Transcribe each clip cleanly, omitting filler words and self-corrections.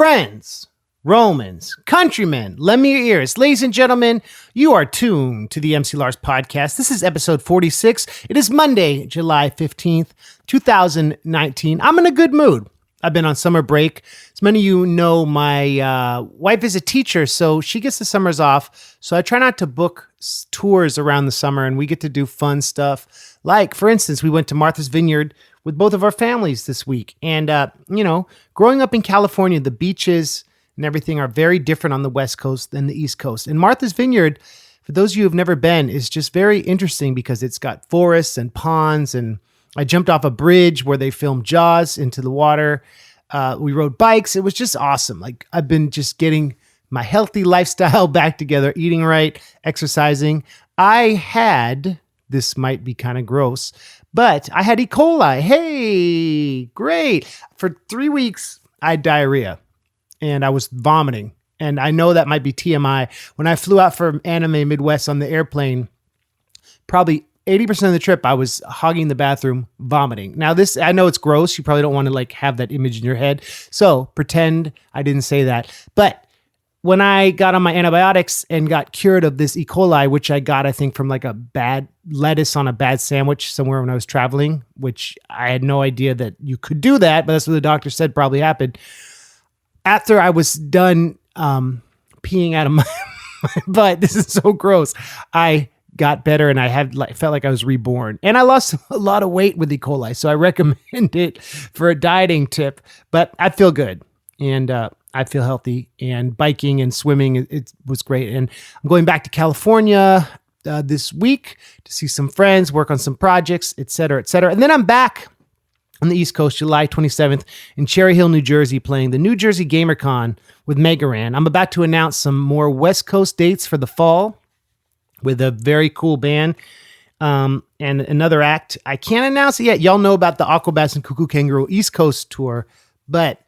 Friends, Romans, countrymen, lend me your ears. Ladies and gentlemen, you are tuned to the MC Lars podcast. This is episode 46. It is Monday, July 15th, 2019. I'm in a good mood. I've been on summer break. As many of you know, my wife is a teacher, so she gets the summers off. So I try not to book tours around the summer, and we get to do fun stuff. Like, for instance, we went to Martha's Vineyard with both of our families this week. And, growing up in California, the beaches and everything are very different on the West Coast than the East Coast. And Martha's Vineyard, for those of you who have never been, is just very interesting because it's got forests and ponds. And I jumped off a bridge where they filmed Jaws into the water. We rode bikes. It was just awesome. Like, I've been just getting my healthy lifestyle back together, eating right, exercising. This might be kind of gross, but I had E. coli. Hey, great. For 3 weeks, I had diarrhea and I was vomiting. And I know that might be TMI. When I flew out from Anime Midwest on the airplane, probably 80% of the trip, I was hogging the bathroom, vomiting. Now this, I know it's gross. You probably don't want to have that image in your head. So pretend I didn't say that. But when I got on my antibiotics and got cured of this E. coli, which I got, I think, from a bad lettuce on a bad sandwich somewhere when I was traveling, which I had no idea that you could do that, but that's what the doctor said probably happened. After I was done peeing out of my butt, this is so gross, I got better and I felt like I was reborn. And I lost a lot of weight with E. coli, so I recommend it for a dieting tip, but I feel good. And I feel healthy, and biking and swimming, it was great. And I'm going back to California this week to see some friends, work on some projects, et cetera, et cetera. And then I'm back on the East Coast, July 27th in Cherry Hill, New Jersey, playing the New Jersey GamerCon with Megaran. I'm about to announce some more West Coast dates for the fall with a very cool band and another act. I can't announce it yet. Y'all know about the Aquabats and Cuckoo Kangaroo East Coast tour, but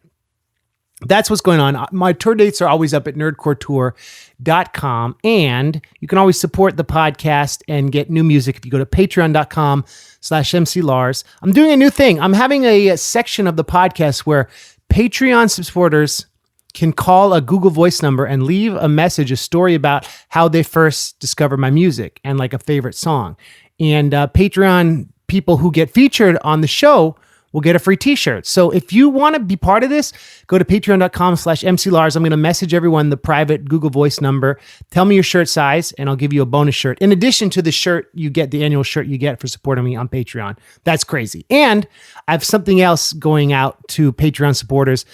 that's what's going on. My tour dates are always up at nerdcoretour.com, and you can always support the podcast and get new music if you go to patreon.com/MCLars. I'm doing a new thing. I'm having a section of the podcast where Patreon supporters can call a Google Voice number and leave a message, a story about how they first discovered my music and a favorite song. And Patreon people who get featured on the show will get a free t-shirt. So if you want to be part of this, go to patreon.com/MCLars. I'm going to message everyone the private Google Voice number. Tell me your shirt size, and I'll give you a bonus shirt. In addition to the shirt you get, the annual shirt you get for supporting me on Patreon. That's crazy. And I have something else going out to Patreon supporters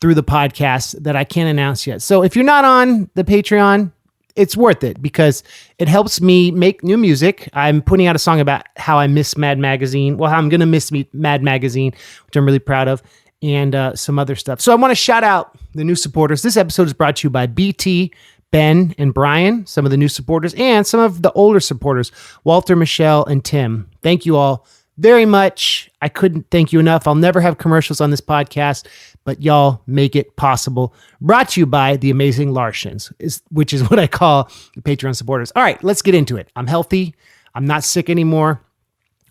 through the podcast that I can't announce yet. So if you're not on the Patreon, it's worth it because it helps me make new music. I'm putting out a song about how I miss Mad Magazine. Well, how I'm going to miss Mad Magazine, which I'm really proud of, and some other stuff. So I want to shout out the new supporters. This episode is brought to you by BT, Ben, and Brian, some of the new supporters, and some of the older supporters, Walter, Michelle, and Tim. Thank you all very much. I couldn't thank you enough. I'll never have commercials on this podcast, but y'all make it possible. Brought to you by the amazing Larsons, which is what I call the Patreon supporters. All right, let's get into it. I'm healthy. I'm not sick anymore.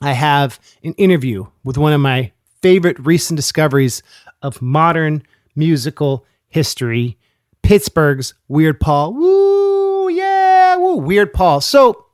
I have an interview with one of my favorite recent discoveries of modern musical history, Pittsburgh's Weird Paul. Woo, yeah, woo, Weird Paul. So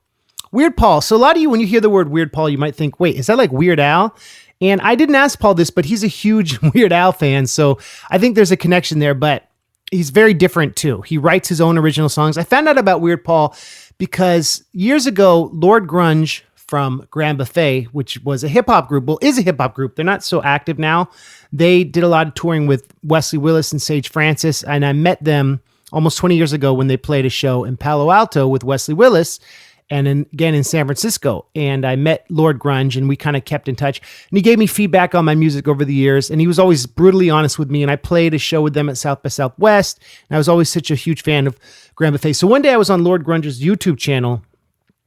Weird Paul. So a lot of you, when you hear the word Weird Paul, you might think, wait, is that like Weird Al? And I didn't ask Paul this, but he's a huge Weird Al fan. So I think there's a connection there, but he's very different too. He writes his own original songs. I found out about Weird Paul because years ago, Lord Grunge from Grand Buffet, which was a hip hop group, is a hip hop group. They're not so active now. They did a lot of touring with Wesley Willis and Sage Francis. And I met them almost 20 years ago when they played a show in Palo Alto with Wesley Willis. And again in San Francisco. And I met Lord Grunge and we kind of kept in touch. And he gave me feedback on my music over the years. And he was always brutally honest with me. And I played a show with them at South by Southwest. And I was always such a huge fan of Grand Buffet. So one day I was on Lord Grunge's YouTube channel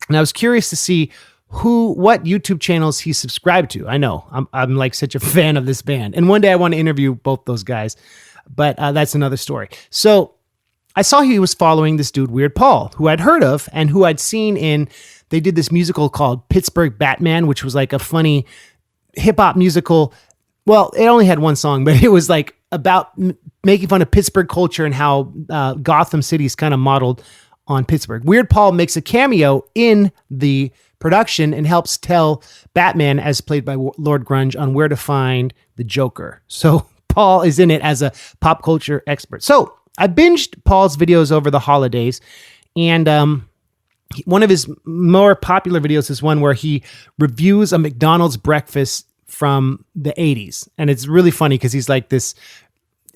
and I was curious to see what YouTube channels he subscribed to. I know I'm like such a fan of this band. And one day I want to interview both those guys, but that's another story. So I saw he was following this dude, Weird Paul, who I'd heard of and who I'd seen they did this musical called Pittsburgh Batman, which was like a funny hip hop musical. Well, it only had one song, but it was like about making fun of Pittsburgh culture and how Gotham City is kind of modeled on Pittsburgh. Weird Paul makes a cameo in the production and helps tell Batman, as played by Lord Grunge, on where to find the Joker. So Paul is in it as a pop culture expert. So I binged Paul's videos over the holidays, and one of his more popular videos is one where he reviews a McDonald's breakfast from the 80s. And it's really funny because he's like this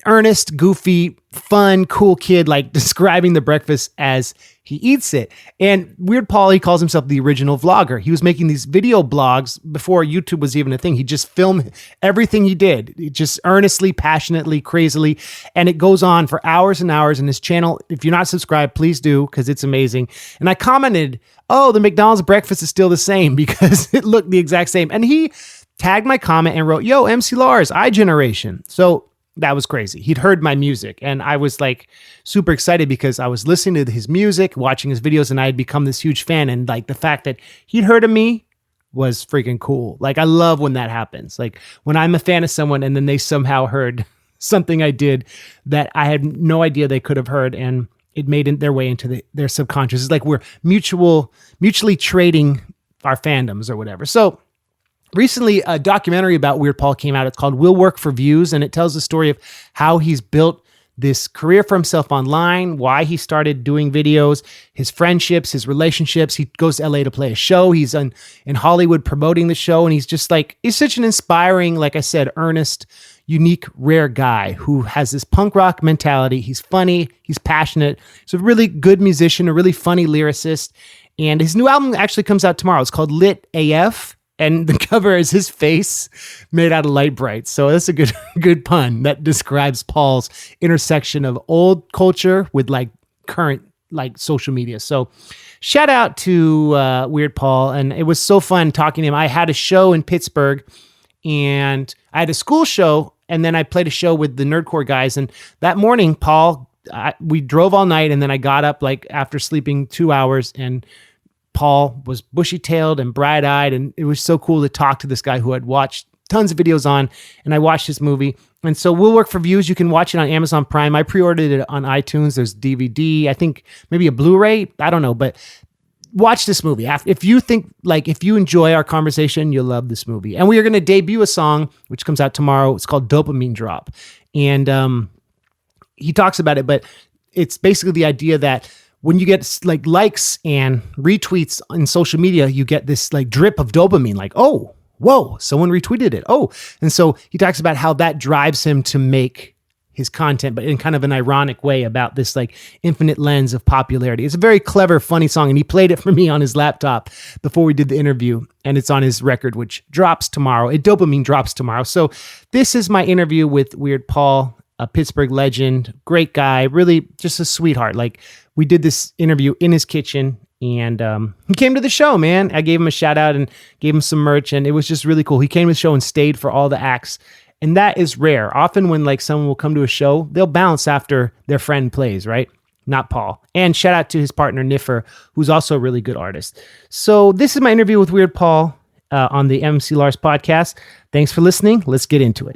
earnest, goofy, fun, cool kid, like describing the breakfast as he eats it. And Weird Paul, he calls himself the original vlogger. He was making these video blogs before YouTube was even a thing. He just filmed everything he did, just earnestly, passionately, crazily. And it goes on for hours and hours. And his channel, if you're not subscribed, please do, because it's amazing. And I commented, oh, the McDonald's breakfast is still the same, because it looked the exact same. And he tagged my comment and wrote, yo, MC Lars, iGeneration. So that was crazy. He'd heard my music, and I was like super excited because I was listening to his music, watching his videos, and I had become this huge fan. And like the fact that he'd heard of me was freaking cool. Like, I love when that happens. Like when I'm a fan of someone and then they somehow heard something I did that I had no idea they could have heard, and it made their way into their subconscious. It's like we're mutually trading our fandoms or whatever. So recently, a documentary about Weird Paul came out. It's called Will Work for Views, and it tells the story of how he's built this career for himself online, why he started doing videos, his friendships, his relationships. He goes to LA to play a show. He's in Hollywood promoting the show, and he's such an inspiring, like I said, earnest, unique, rare guy who has this punk rock mentality. He's funny. He's passionate. He's a really good musician, a really funny lyricist, and his new album actually comes out tomorrow. It's called Lit AF. And the cover is his face made out of light bright. So that's a good pun that describes Paul's intersection of old culture with like current like social media. So shout out to Weird Paul. And it was so fun talking to him. I had a show in Pittsburgh, and I had a school show, and then I played a show with the Nerdcore guys. And that morning, we drove all night, and then I got up like after sleeping 2 hours, and Paul was bushy-tailed and bright-eyed, and it was so cool to talk to this guy who I'd watched tons of videos on, and I watched his movie. And so Will Work for Views. You can watch it on Amazon Prime. I pre-ordered it on iTunes. There's DVD, I think maybe a Blu-ray. I don't know, but watch this movie. If you enjoy our conversation, you'll love this movie. And we are going to debut a song, which comes out tomorrow. It's called Dopamine Drop. And he talks about it, but it's basically the idea that when you get like likes and retweets on social media, you get this like drip of dopamine, like, oh, whoa, someone retweeted it. Oh, and so he talks about how that drives him to make his content, but in kind of an ironic way about this like infinite lens of popularity. It's a very clever, funny song. And he played it for me on his laptop before we did the interview, and it's on his record, which drops tomorrow. Dopamine drops tomorrow. So this is my interview with Weird Paul, a Pittsburgh legend, great guy, really just a sweetheart. Like, we did this interview in his kitchen, and he came to the show, man. I gave him a shout out and gave him some merch, and it was just really cool. He came to the show and stayed for all the acts, and that is rare. Often when like someone will come to a show, they'll bounce after their friend plays, right? Not Paul. And shout out to his partner, Niffer, who's also a really good artist. So this is my interview with Weird Paul on the MC Lars podcast. Thanks for listening. Let's get into it.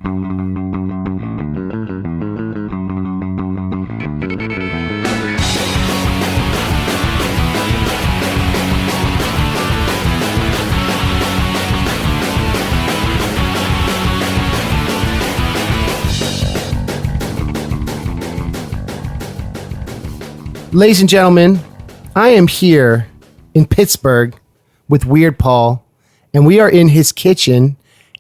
Ladies and gentlemen, I am here in Pittsburgh with Weird Paul, and we are in his kitchen,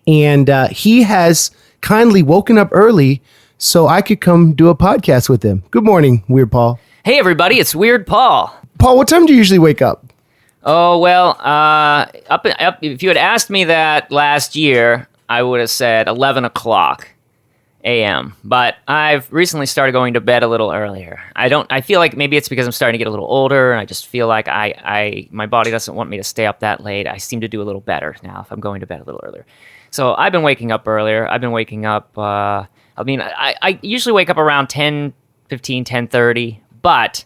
and he has kindly woken up early so I could come do a podcast with him. Good morning, Weird Paul. Hey, everybody, it's Weird Paul. Paul, what time do you usually wake up? Oh, well, if you had asked me that last year, I would have said 11 o'clock a.m., but I've recently started going to bed a little earlier. I feel like maybe it's because I'm starting to get a little older, and I just feel like my body doesn't want me to stay up that late. I seem to do a little better now if I'm going to bed a little earlier. So I've been waking up earlier. I've been waking up, I usually wake up around 10:15, 10:30, but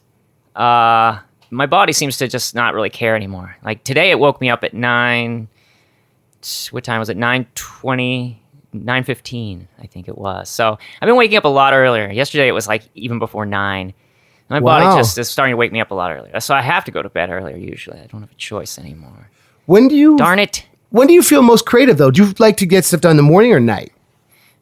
my body seems to just not really care anymore. Like today it woke me up at 9, what time was it? 9:20. 9:15, I think it was. So I've been waking up a lot earlier. Yesterday it was like even before 9. My body just is starting to wake me up a lot earlier. So I have to go to bed earlier usually. I don't have a choice anymore. Darn it. When do you feel most creative, though? Do you like to get stuff done in the morning or night?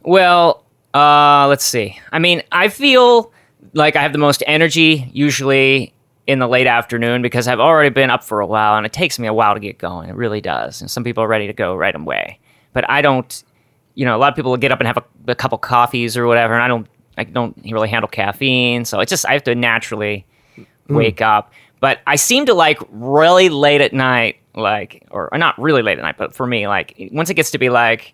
Well, let's see. I mean, I feel like I have the most energy usually in the late afternoon because I've already been up for a while, and it takes me a while to get going. It really does. And some people are ready to go right away. But I don't, a lot of people will get up and have a couple coffees or whatever, and I don't really handle caffeine. So I have to naturally wake up. But I seem to like really late at night, or not really late at night, but for me, like once it gets to be like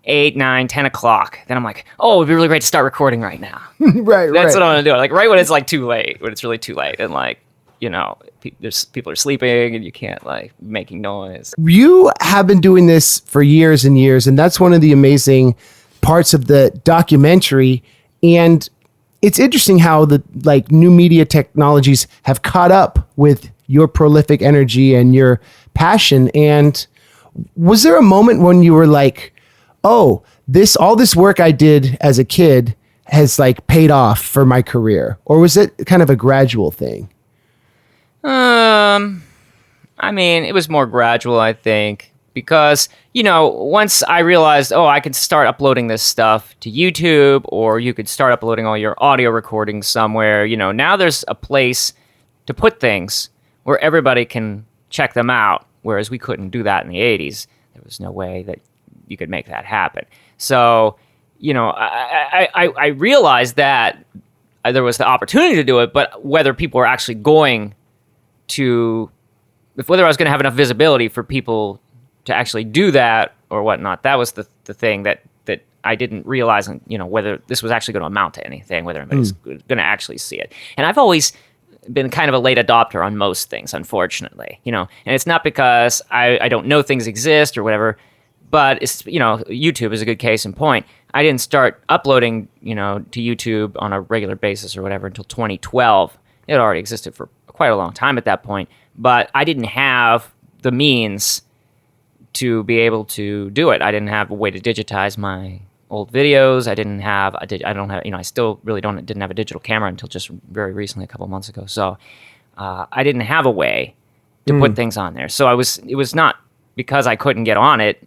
8, 9, 10 o'clock, then I'm like, oh, it'd be really great to start recording right now. Right. That's what I'm going to do. Like right when it's like too late, when it's really too late. And like, people are sleeping and you can't like making noise. You have been doing this for years and years, and that's one of the amazing parts of the documentary. And it's interesting how the like new media technologies have caught up with your prolific energy and your passion. And was there a moment when you were like, oh, all this work I did as a kid has like paid off for my career? Or was it kind of a gradual thing? I mean, it was more gradual, I think, because, once I realized, I could start uploading this stuff to YouTube, or you could start uploading all your audio recordings somewhere, now there's a place to put things where everybody can check them out, whereas we couldn't do that in the 80s. There was no way that you could make that happen. So, I realized that there was the opportunity to do it, but whether people were actually going to, whether I was going to have enough visibility for people to actually do that or whatnot, that was the thing that I didn't realize, whether this was actually going to amount to anything, whether anybody's going to actually see it. And I've always been kind of a late adopter on most things, unfortunately, and it's not because I don't know things exist or whatever, but it's, YouTube is a good case in point. I didn't start uploading, to YouTube on a regular basis or whatever until 2012. It already existed for quite a long time at that point, but I didn't have the means to be able to do it. I didn't have a way to digitize my old videos. I still really didn't have a digital camera until just very recently, a couple months ago. So I didn't have a way to put things on there. So it was not because I couldn't get on it.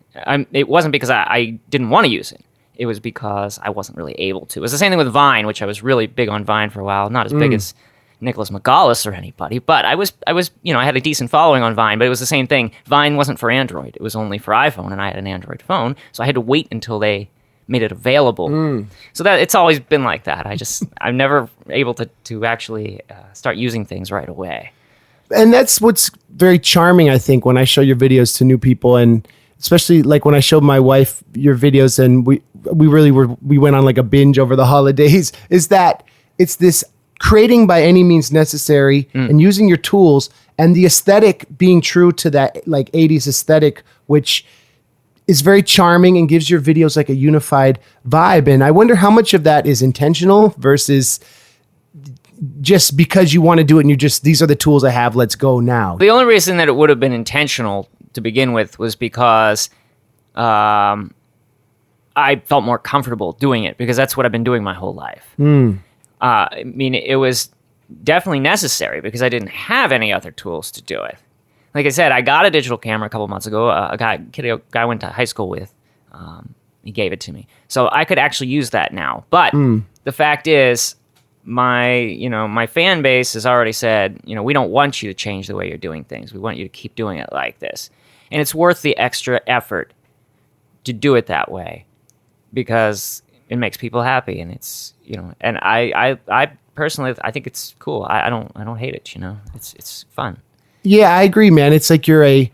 It wasn't because I didn't want to use it. It was because I wasn't really able to. It was the same thing with Vine, which I was really big on Vine for a while. Not as big as Nicholas McGallis or anybody, but I was, I had a decent following on Vine, but it was the same thing. Vine wasn't for Android. It was only for iPhone, and I had an Android phone, so I had to wait until they made it available. So that it's always been like that. I'm never able to actually start using things right away. And that's what's very charming, I think, when I show your videos to new people, and especially like when I showed my wife your videos, and we went on like a binge over the holidays, is that it's this creating by any means necessary and using your tools, and the aesthetic being true to that like 80s aesthetic, which is very charming and gives your videos like a unified vibe. And I wonder how much of that is intentional versus just because you want to do it and these are the tools I have, let's go now. The only reason that it would have been intentional to begin with was because I felt more comfortable doing it, because that's what I've been doing my whole life. I mean, it was definitely necessary because I didn't have any other tools to do it. Like I said, I got a digital camera a couple months ago. A guy I went to high school with, he gave it to me, so I could actually use that now. But the fact is, my fan base has already said, we don't want you to change the way you're doing things. We want you to keep doing it like this, and it's worth the extra effort to do it that way because it makes people happy, and it's and I personally I think it's cool. I don't hate it. It's fun. Yeah, I agree, man. It's like you're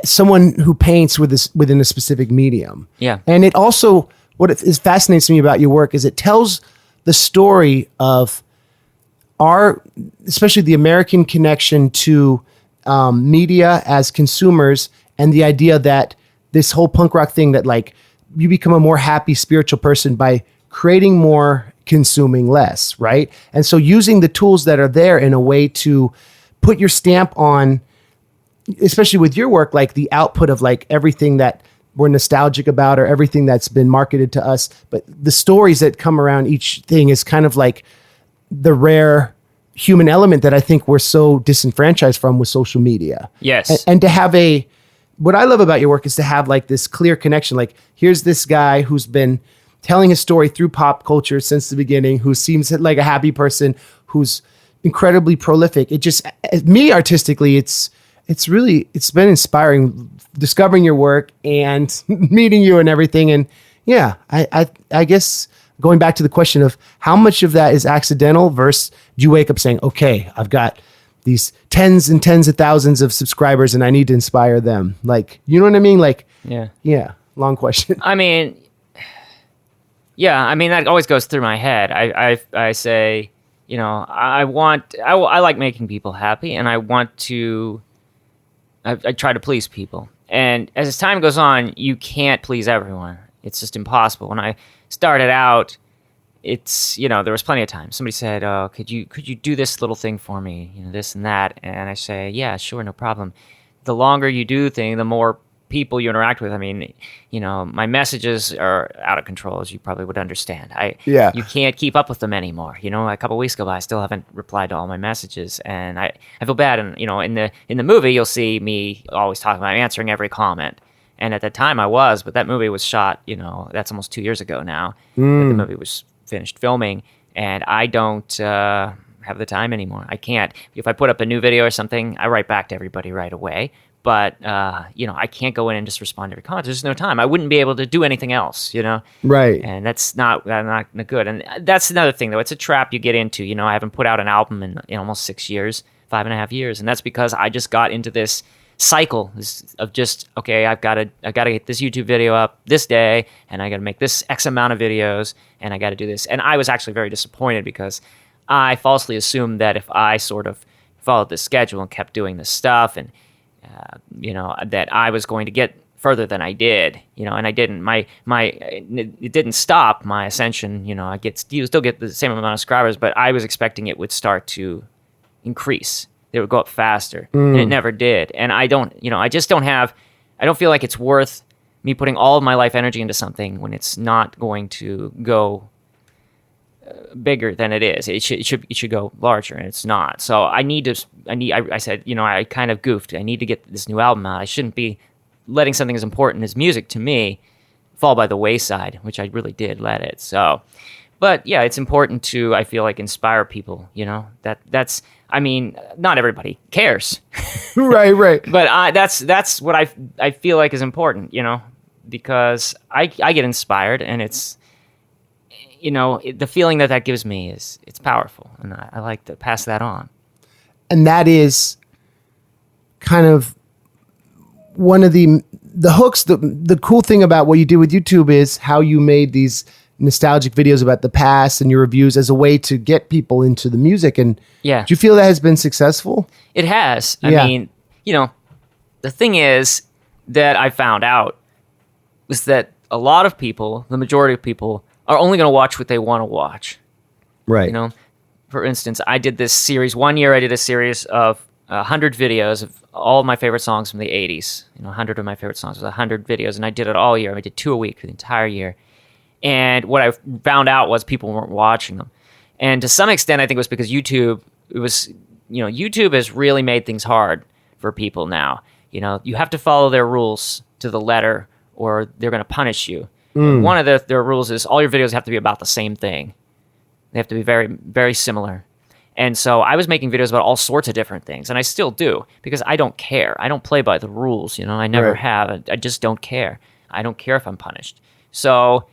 someone who paints within a specific medium. Yeah, and it also fascinates me about your work is it tells the story of especially the American connection to media as consumers, and the idea that this whole punk rock thing that like you become a more happy spiritual person by creating more, consuming less, right? And so using the tools that are there in a way to put your stamp on, especially with your work, like the output of like everything that we're nostalgic about, or everything that's been marketed to us. But the stories that come around each thing is kind of like the rare human element that I think we're so disenfranchised from with social media. Yes. And to have what I love about your work is to have like this clear connection. Like, here's this guy who's been telling his story through pop culture since the beginning, who seems like a happy person, who's incredibly prolific. It just, me artistically, it's been inspiring discovering your work and meeting you and everything. And yeah, I guess going back to the question of how much of that is accidental versus do you wake up saying, okay, I've got these tens and tens of thousands of subscribers and I need to inspire them. Like, you know what I mean? Like, yeah, long question. I mean, that always goes through my head. I say, you know, I like making people happy, and I try to please people. And as time goes on, you can't please everyone. It's just impossible. When I started out, there was plenty of time. Somebody said, "Oh, could you do this little thing for me? You know, this and that." And I say, "Yeah, sure, no problem." The longer you do things, the more people you interact with. I mean, you know, my messages are out of control, as you probably would understand. You can't keep up with them anymore. You know, a couple of weeks go by, I still haven't replied to all my messages, and I feel bad. And you know, in the movie, you'll see me always talking about answering every comment. And at the time, I was, but that movie was shot. You know, that's almost 2 years ago now. That the movie was finished filming, and I don't have the time anymore. I can't. If I put up a new video or something, I write back to everybody right away. But, you know, I can't go in and just respond to every comment. There's no time. I wouldn't be able to do anything else, you know? Right. And that's not good. And that's another thing, though. It's a trap you get into. You know, I haven't put out an album in almost 6 years, 5.5 years. And that's because I just got into this cycle of just, okay, I gotta get this YouTube video up this day, and I gotta make this X amount of videos, and I gotta do this. And I was actually very disappointed because I falsely assumed that if I sort of followed this schedule and kept doing this stuff, and you know, that I was going to get further than I did, you know, and I didn't. It didn't stop my ascension. You know, you still get the same amount of subscribers, but I was expecting it would start to increase. It would go up faster, and it never did. And I just don't feel like it's worth me putting all of my life energy into something when it's not going to go bigger than it is. It should go larger, and it's not. So I said, you know, I kind of goofed. I need to get this new album out. I shouldn't be letting something as important as music to me fall by the wayside, which I really did let it. So, but yeah, it's important to, I feel like, inspire people, you know, that's, I mean, not everybody cares. Right. But that's what I feel like is important, you know, because I get inspired, and it's, you know, the feeling that gives me it's powerful, and I like to pass that on. And that is kind of one of the hooks. The cool thing about what you do with YouTube is how you made these nostalgic videos about the past and your reviews as a way to get people into the music. And yeah, do you feel that has been successful? It has. I mean, you know, the thing is that I found out was that a lot of people, the majority of people, are only going to watch what they want to watch. Right. You know, for instance, I did this series. One year I did a series of 100 videos of all of my favorite songs from the 80s. You know, 100 of my favorite songs was 100 videos, and I did it all year. I did 2 a week for the entire year. And what I found out was people weren't watching them. And to some extent, I think it was because YouTube has really made things hard for people now. You know, you have to follow their rules to the letter, or they're going to punish you. One of their rules is all your videos have to be about the same thing. They have to be very, very similar. And so I was making videos about all sorts of different things, and I still do, because I don't care. I don't play by the rules, you know. I never have. I just don't care. I don't care if I'm punished. So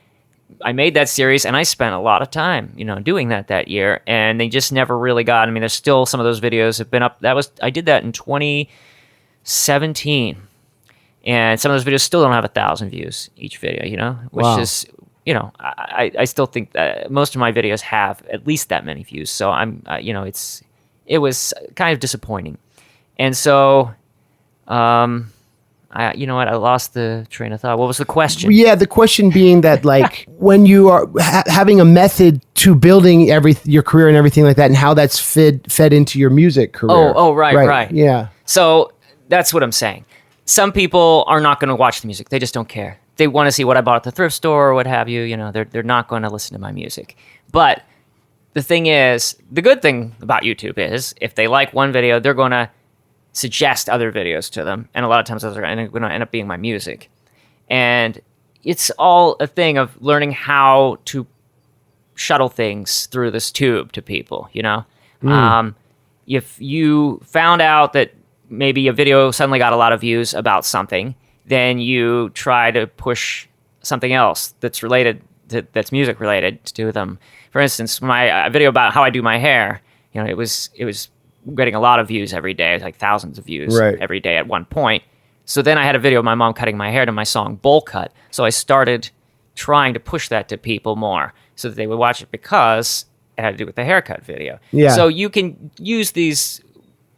I made that series, and I spent a lot of time, you know, doing that year, and they just never really got. I mean, there's still some of those videos have been up. I did that in 2017. And some of those videos still don't have 1,000 views each video, you know, which is, you know, I still think that most of my videos have at least that many views. So I'm, you know, it was kind of disappointing. And so, you know what, I lost the train of thought. What was the question? Yeah, the question being that, like, when you are having a method to building your career and everything like that, and how that's fed into your music career. Oh, right. Yeah. So that's what I'm saying. some people are not going to watch the music. They just don't care. They want to see what I bought at the thrift store or what have you. You know, they're not going to listen to my music. But the thing is, the good thing about YouTube is if they like one video, they're going to suggest other videos to them. And a lot of times those are going to end up being my music. And it's all a thing of learning how to shuttle things through this tube to people, you know? If you found out that maybe a video suddenly got a lot of views about something, then you try to push something else that's related, that's music related to them. For instance, my video about how I do my hair, you know, it was getting a lot of views every day, like thousands of views every day at one point. So then I had a video of my mom cutting my hair to my song Bowl Cut. So I started trying to push that to people more so that they would watch it because it had to do with the haircut video. Yeah. So you can use these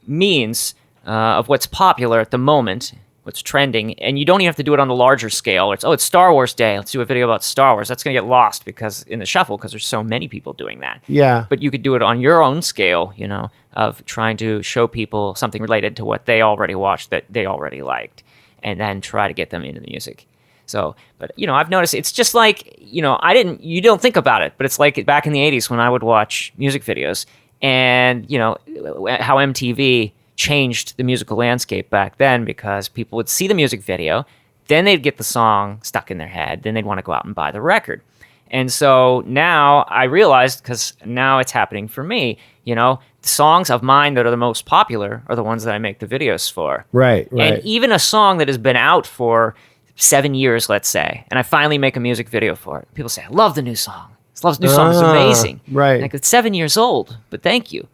means of what's popular at the moment, what's trending, and you don't even have to do it on the larger scale. It's Star Wars Day. Let's do a video about Star Wars. That's going to get lost because in the shuffle because there's so many people doing that. Yeah. But you could do it on your own scale, you know, of trying to show people something related to what they already watched that they already liked, and then try to get them into the music. So, but you know, I've noticed it's just like, you know, you don't think about it, but it's like back in the 80s when I would watch music videos and, you know, how MTV changed the musical landscape back then because people would see the music video, then they'd get the song stuck in their head, then they'd want to go out and buy the record. And so now I realized, because now it's happening for me, you know, the songs of mine that are the most popular are the ones that I make the videos for. Right. And even a song that has been out for 7 years, let's say, and I finally make a music video for it. People say, I love the new song. I love the new song. It's amazing. Right. Like, it's 7 years old, but thank you.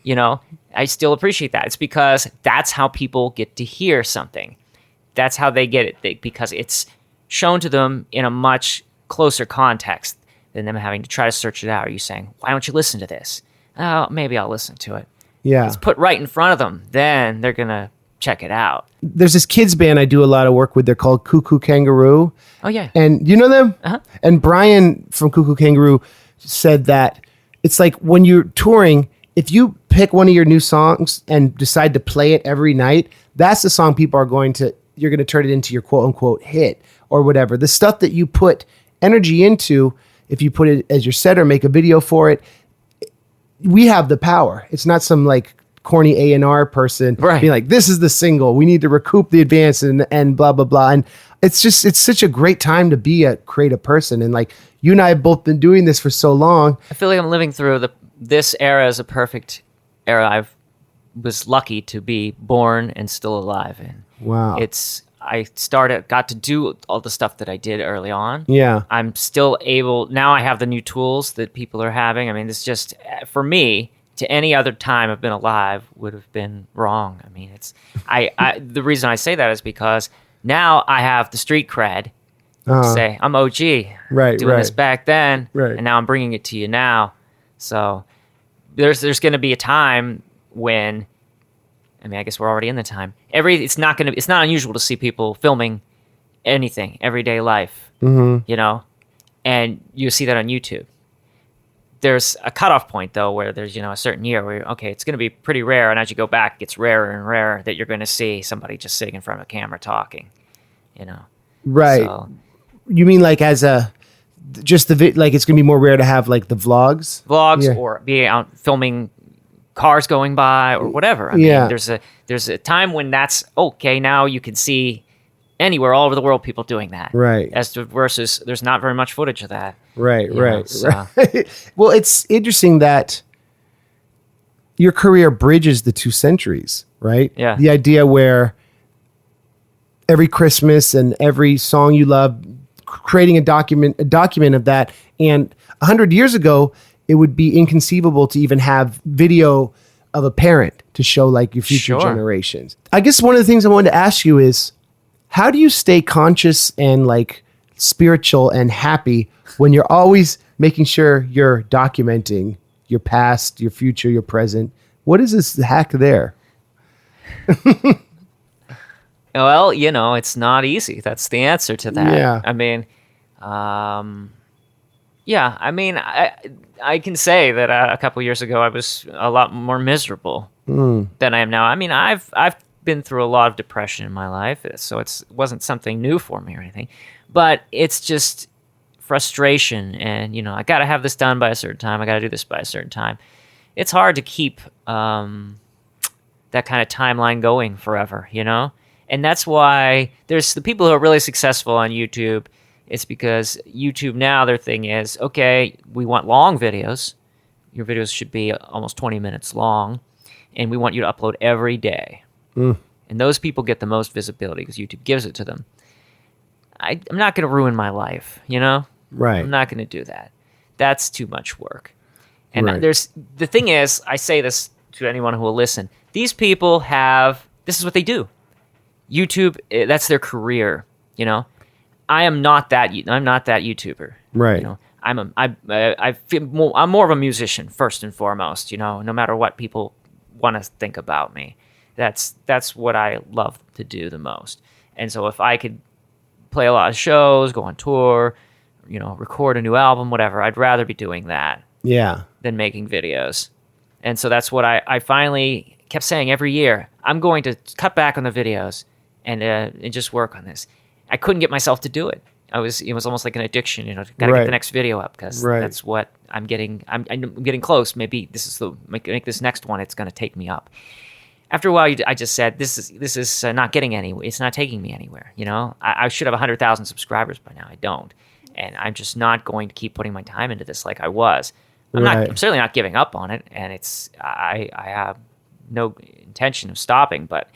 You know, I still appreciate that. It's because that's how people get to hear something. That's how they get it, because it's shown to them in a much closer context than them having to try to search it out. Are you saying, why don't you listen to this? Oh, maybe I'll listen to it. Yeah. It's put right in front of them. Then they're going to check it out. There's this kids band I do a lot of work with. They're called Cuckoo Kangaroo. Oh, yeah. And you know them? Uh-huh. And Brian from Cuckoo Kangaroo said that it's like when you're touring, if you pick one of your new songs and decide to play it every night, that's the song you're going to turn it into your quote unquote hit or whatever. The stuff that you put energy into, if you put it as your set or make a video for it, we have the power. It's not some like corny A&R person being like, this is the single. We need to recoup the advance and blah, blah, blah. And it's such a great time to be a creative person. And like you and I have both been doing this for so long. I feel like I'm living through this era is a perfect era. I was lucky to be born and still alive in. Wow. I got to do all the stuff that I did early on. Yeah. I'm still able, now I have the new tools that people are having. I mean, it's just, for me, to any other time I've been alive would have been wrong. I mean, the reason I say that is because now I have the street cred to say, I'm OG. Doing this back then, and now I'm bringing it to you now. So there's going to be a time when, I mean, I guess we're already in the time. It's not unusual to see people filming anything, everyday life, you know, and you see that on YouTube. There's a cutoff point though, where there's, you know, a certain year where, okay, it's going to be pretty rare. And as you go back, it gets rarer and rarer that you're going to see somebody just sitting in front of a camera talking, you know? Right. So, you mean like like it's going to be more rare to have like the vlogs? Or be out filming cars going by or whatever. I mean, there's a time when that's okay. Now you can see anywhere all over the world people doing that. Right. Versus there's not very much footage of that. Right. Well, it's interesting that your career bridges the two centuries, right? Yeah. The idea where every Christmas and every song you love, creating a document of that. And 100 years ago, it would be inconceivable to even have video of a parent to show like your future generations. I guess one of the things I wanted to ask you is, how do you stay conscious and like spiritual and happy when you're always making sure you're documenting your past, your future, your present? What is this hack there? Well, you know, it's not easy. That's the answer to that. Yeah. I mean, I can say that a couple years ago I was a lot more miserable than I am now. I mean, I've been through a lot of depression in my life, so it wasn't something new for me or anything. But it's just frustration, and I got to have this done by a certain time. I got to do this by a certain time. It's hard to keep that kind of timeline going forever, And that's why there's the people who are really successful on YouTube. It's because YouTube now, their thing is, okay, we want long videos. Your videos should be almost 20 minutes long, and we want you to upload every day. And those people get the most visibility because YouTube gives it to them. I'm not going to ruin my life, Right. I'm not going to do that. That's too much work. And Right. the thing is, I say this to anyone who will listen. These people this is what they do. YouTube, that's their career, I'm not that YouTuber. Right. I'm more of a musician first and foremost, no matter what people want to think about me. That's what I love to do the most. And so if I could play a lot of shows, go on tour, record a new album, whatever, I'd rather be doing that than making videos. And so that's what I finally kept saying every year. I'm going to cut back on the videos and just work on this. I couldn't get myself to do it. It was almost like an addiction, gotta get the next video up because that's what I'm getting. I'm getting close. Maybe this is make this next one. It's going to take me up. After a while, I just said, this is not getting anywhere. It's not taking me anywhere. I should have 100,000 subscribers by now. I don't, and I'm just not going to keep putting my time into this like I was. I'm certainly not giving up on it, and I have no intention of stopping. But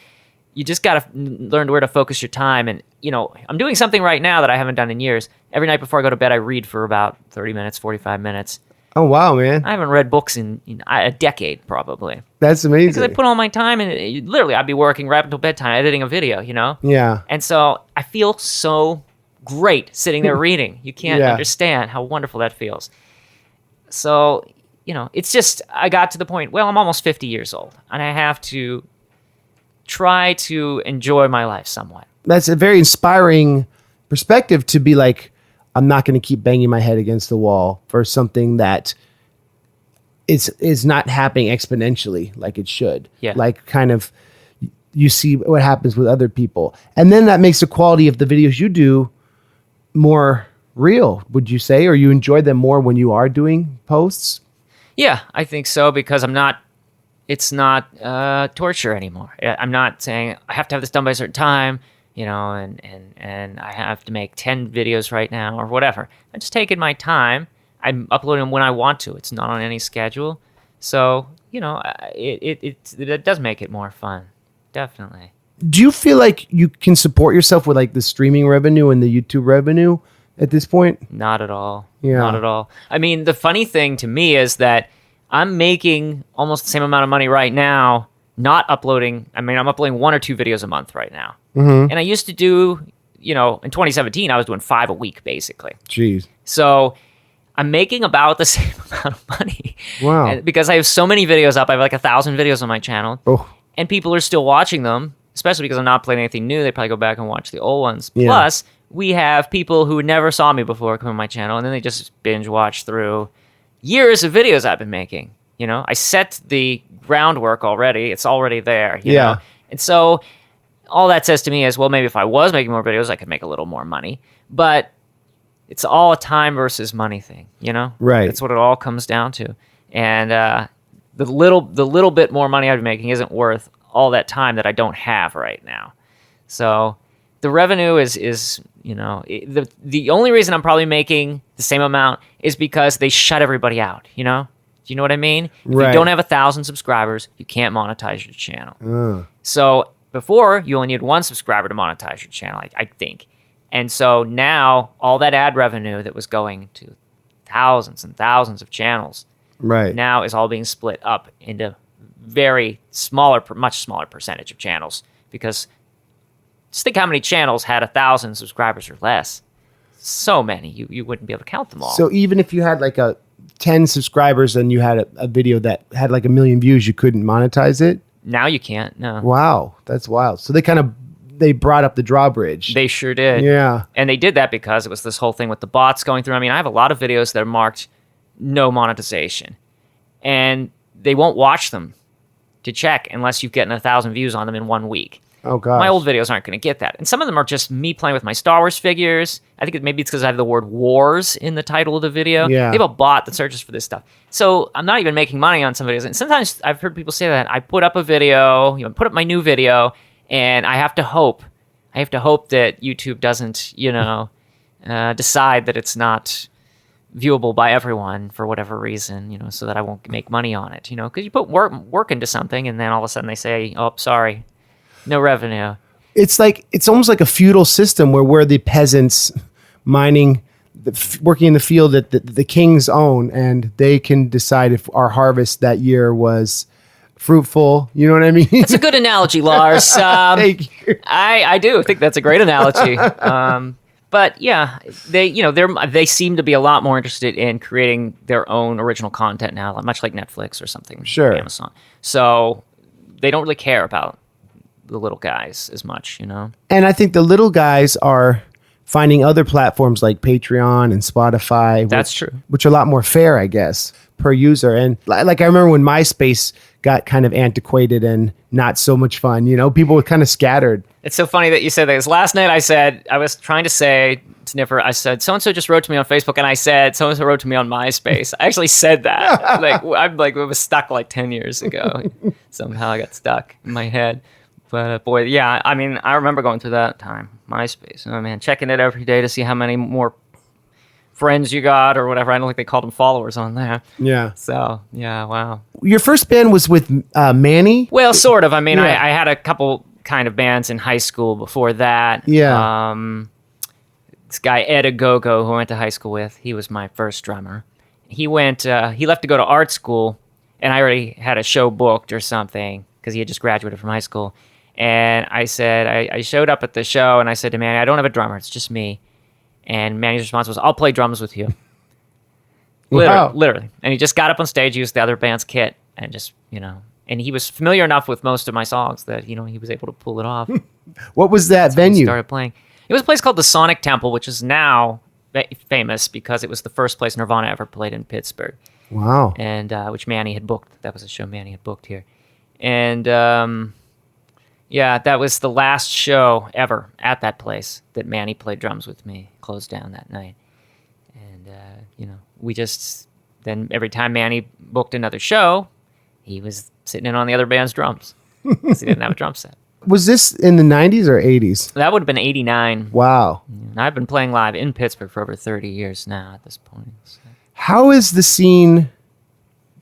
you just got to learn where to focus your time. And I'm doing something right now that I haven't done in years. Every night before I go to bed, I read for about 30 minutes, 45 minutes. Oh, wow, man. I haven't read books in a decade, probably. That's amazing. Because I put all my time in it. Literally, I'd be working right up until bedtime, editing a video, Yeah. And so I feel so great sitting there reading. You can't understand how wonderful that feels. So, it's just, I got to the point, well, I'm almost 50 years old, and I have to try to enjoy my life somewhat. That's a very inspiring perspective to be like, I'm not going to keep banging my head against the wall for something that is not happening exponentially like it should. Yeah. Like kind of you see what happens with other people. And then that makes the quality of the videos you do more real, would you say? Or you enjoy them more when you are doing posts? Yeah, I think so, because it's not torture anymore. I'm not saying I have to have this done by a certain time, and I have to make 10 videos right now or whatever. I'm just taking my time. I'm uploading them when I want to. It's not on any schedule. So, it does make it more fun. Definitely. Do you feel like you can support yourself with like the streaming revenue and the YouTube revenue at this point? Not at all. Yeah. Not at all. I mean, the funny thing to me is that I'm making almost the same amount of money right now not uploading. I mean, I'm uploading 1 or 2 videos a month right now. Mm-hmm. And I used to do, in 2017, I was doing 5 a week, basically. Jeez. So I'm making about the same amount of money. Wow. And because I have so many videos up. I have like 1,000 videos on my channel. Oh. And people are still watching them, especially because I'm not playing anything new. They probably go back and watch the old ones. Yeah. Plus, we have people who never saw me before come on my channel, and then they just binge watch through years of videos I've been making. I set the groundwork already. It's already there. You know? And so all that says to me is, well, maybe if I was making more videos, I could make a little more money. But it's all a time versus money thing, Right. That's what it all comes down to. And the little bit more money I'd be making isn't worth all that time that I don't have right now. So the revenue is the only reason I'm probably making the same amount is because they shut everybody out, Do you know what I mean? Right. If you don't have 1,000 subscribers, you can't monetize your channel. So before, you only need 1 subscriber to monetize your channel, I think. And so now, all that ad revenue that was going to thousands and thousands of channels now is all being split up into much smaller percentage of channels. Because just think how many channels had 1,000 subscribers or less. So many. You wouldn't be able to count them all. So even if you had like 10 subscribers and you had a video that had like 1 million views, you couldn't monetize it? Now you can't, no. Wow, that's wild. So they brought up the drawbridge. They sure did. Yeah. And they did that because it was this whole thing with the bots going through. I mean, I have a lot of videos that are marked no monetization. And they won't watch them to check unless you've gotten 1,000 views on them in 1 week. Oh, gosh. My old videos aren't going to get that. And some of them are just me playing with my Star Wars figures. I think maybe it's because I have the word wars in the title of the video. Yeah. They have a bot that searches for this stuff. So I'm not even making money on some videos. And sometimes I've heard people say that I put up a video, put up my new video, and I have to hope that YouTube doesn't, decide that it's not viewable by everyone for whatever reason, so that I won't make money on it, because you put work into something and then all of a sudden they say, oh, sorry, no revenue. It's almost like a feudal system where we're the peasants mining, working in the field that the kings own, and they can decide if our harvest that year was fruitful. You know what I mean? That's a good analogy, Lars. Thank you. I do think that's a great analogy. But yeah, they seem to be a lot more interested in creating their own original content now, much like Netflix or something. Sure. Amazon. So they don't really care about the little guys as much, And I think the little guys are finding other platforms like Patreon and Spotify. That's true. Which are a lot more fair, I guess, per user. And like I remember when MySpace got kind of antiquated and not so much fun, people were kind of scattered. It's so funny that you said that. 'Cause last night I was trying to say to Niffer, I said, so-and-so just wrote to me on Facebook, and I said, so-and-so wrote to me on MySpace. I actually said that. It was stuck like 10 years ago. Somehow I got stuck in my head. But boy, yeah, I mean, I remember going through that time, MySpace. Oh man, checking it every day to see how many more friends you got or whatever. I don't think they called them followers on there. Yeah. So, yeah, wow. Your first band was with Manny? Well, sort of. I mean, Yeah. I had a couple kind of bands in high school before that. Yeah. This guy, Ed Agogo, who I went to high school with, he was my first drummer. He left to go to art school, and I already had a show booked or something because he had just graduated from high school. And I said, I showed up at the show, and I said to Manny, I don't have a drummer. It's just me. And Manny's response was, I'll play drums with you. Literally. And he just got up on stage, used the other band's kit, and just, and he was familiar enough with most of my songs that, he was able to pull it off. What was that venue? He started playing. It was a place called the Sonic Temple, which is now famous because it was the first place Nirvana ever played in Pittsburgh. Wow. And which Manny had booked. That was a show Manny had booked here. And yeah, that was the last show ever at that place that Manny played drums with me. Closed down that night. And, we just, then every time Manny booked another show, he was sitting in on the other band's drums because he didn't have a drum set. Was this in the 90s or 80s? That would have been 89. Wow. And I've been playing live in Pittsburgh for over 30 years now at this point. So. How has the scene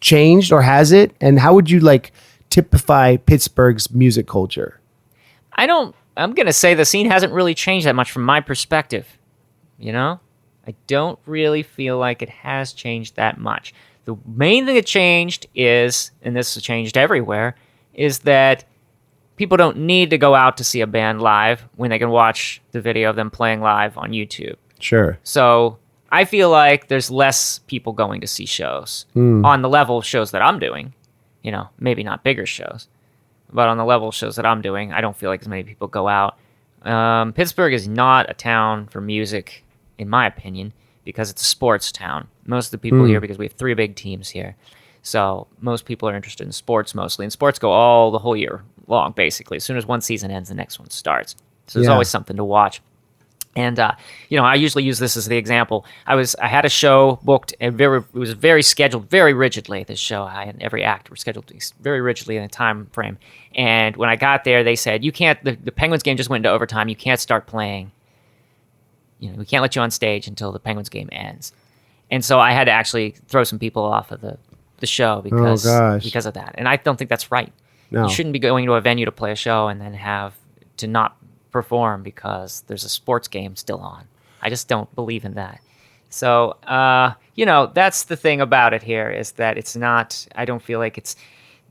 changed, or has it? And how would you typify Pittsburgh's music culture? I'm going to say the scene hasn't really changed that much from my perspective. I don't really feel like it has changed that much. The main thing that changed is, and this has changed everywhere, is that people don't need to go out to see a band live when they can watch the video of them playing live on YouTube. Sure. So I feel like there's less people going to see shows on the level of shows that I'm doing. Maybe not bigger shows, but on the level of shows that I'm doing, I don't feel like as many people go out. Pittsburgh is not a town for music, in my opinion, because it's a sports town. Most of the people here, because we have 3 big teams here. So most people are interested in sports mostly, and sports go all the whole year long, basically. As soon as one season ends, the next one starts. So there's always something to watch. And, I usually use this as the example. I had a show booked, and it was very scheduled, very rigidly, this show. I had every act were scheduled very rigidly in a time frame. And when I got there, they said, you can't, the Penguins game just went into overtime. You can't start playing. We can't let you on stage until the Penguins game ends. And so I had to actually throw some people off of the show because of that. And I don't think that's right. No. You shouldn't be going to a venue to play a show and then have to not perform because there's a sports game still on. I just don't believe in that. So, that's the thing about it here is that it's not, I don't feel like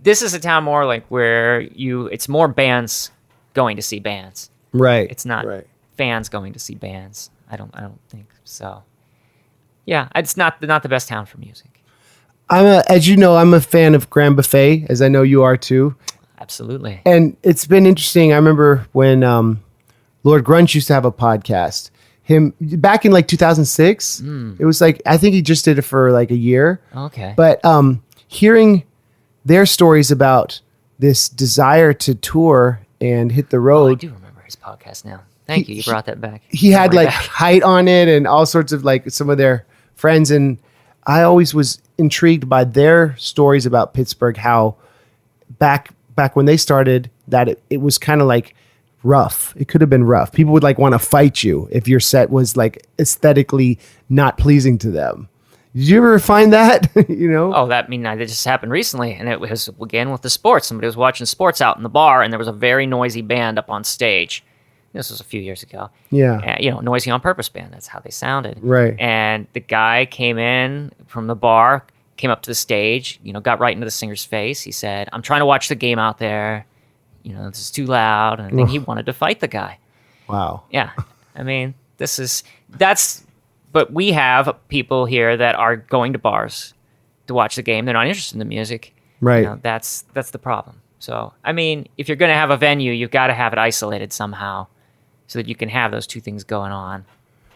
this is a town more like where it's more bands going to see bands. Right. It's not fans going to see bands. I don't think so. Yeah, it's not the best town for music. As you know, I'm a fan of Grand Buffet, as I know you are too. Absolutely. And it's been interesting. I remember when Lord Grunge used to have a podcast. Him back in 2006. It was I think he just did it for a year. Okay. But hearing their stories about this desire to tour and hit the Oh, I road. do remember his podcast now. Thank you. You brought that back. He had Right like back. height on it and all sorts of like some of their friends. And I always was intrigued by their stories about Pittsburgh, how back when they started that it was kind of like rough. It could have been rough. People would like want to fight you if your set was like aesthetically not pleasing to them. Did you ever find that? Oh, that just happened recently, and it was again with the sports. Somebody was watching sports out in the bar, and there was a very noisy band up on stage. This was a few years ago. Yeah. Noisy on purpose band. That's how they sounded. Right. And the guy came in from the bar, came up to the stage, got right into the singer's face. He said, "I'm trying to watch the game out there. This is too loud." And I think he wanted to fight the guy. Wow. Yeah. I mean, but we have people here that are going to bars to watch the game. They're not interested in the music. Right. That's the problem. So, I mean, if you're going to have a venue, you've got to have it isolated somehow so that you can have those two things going on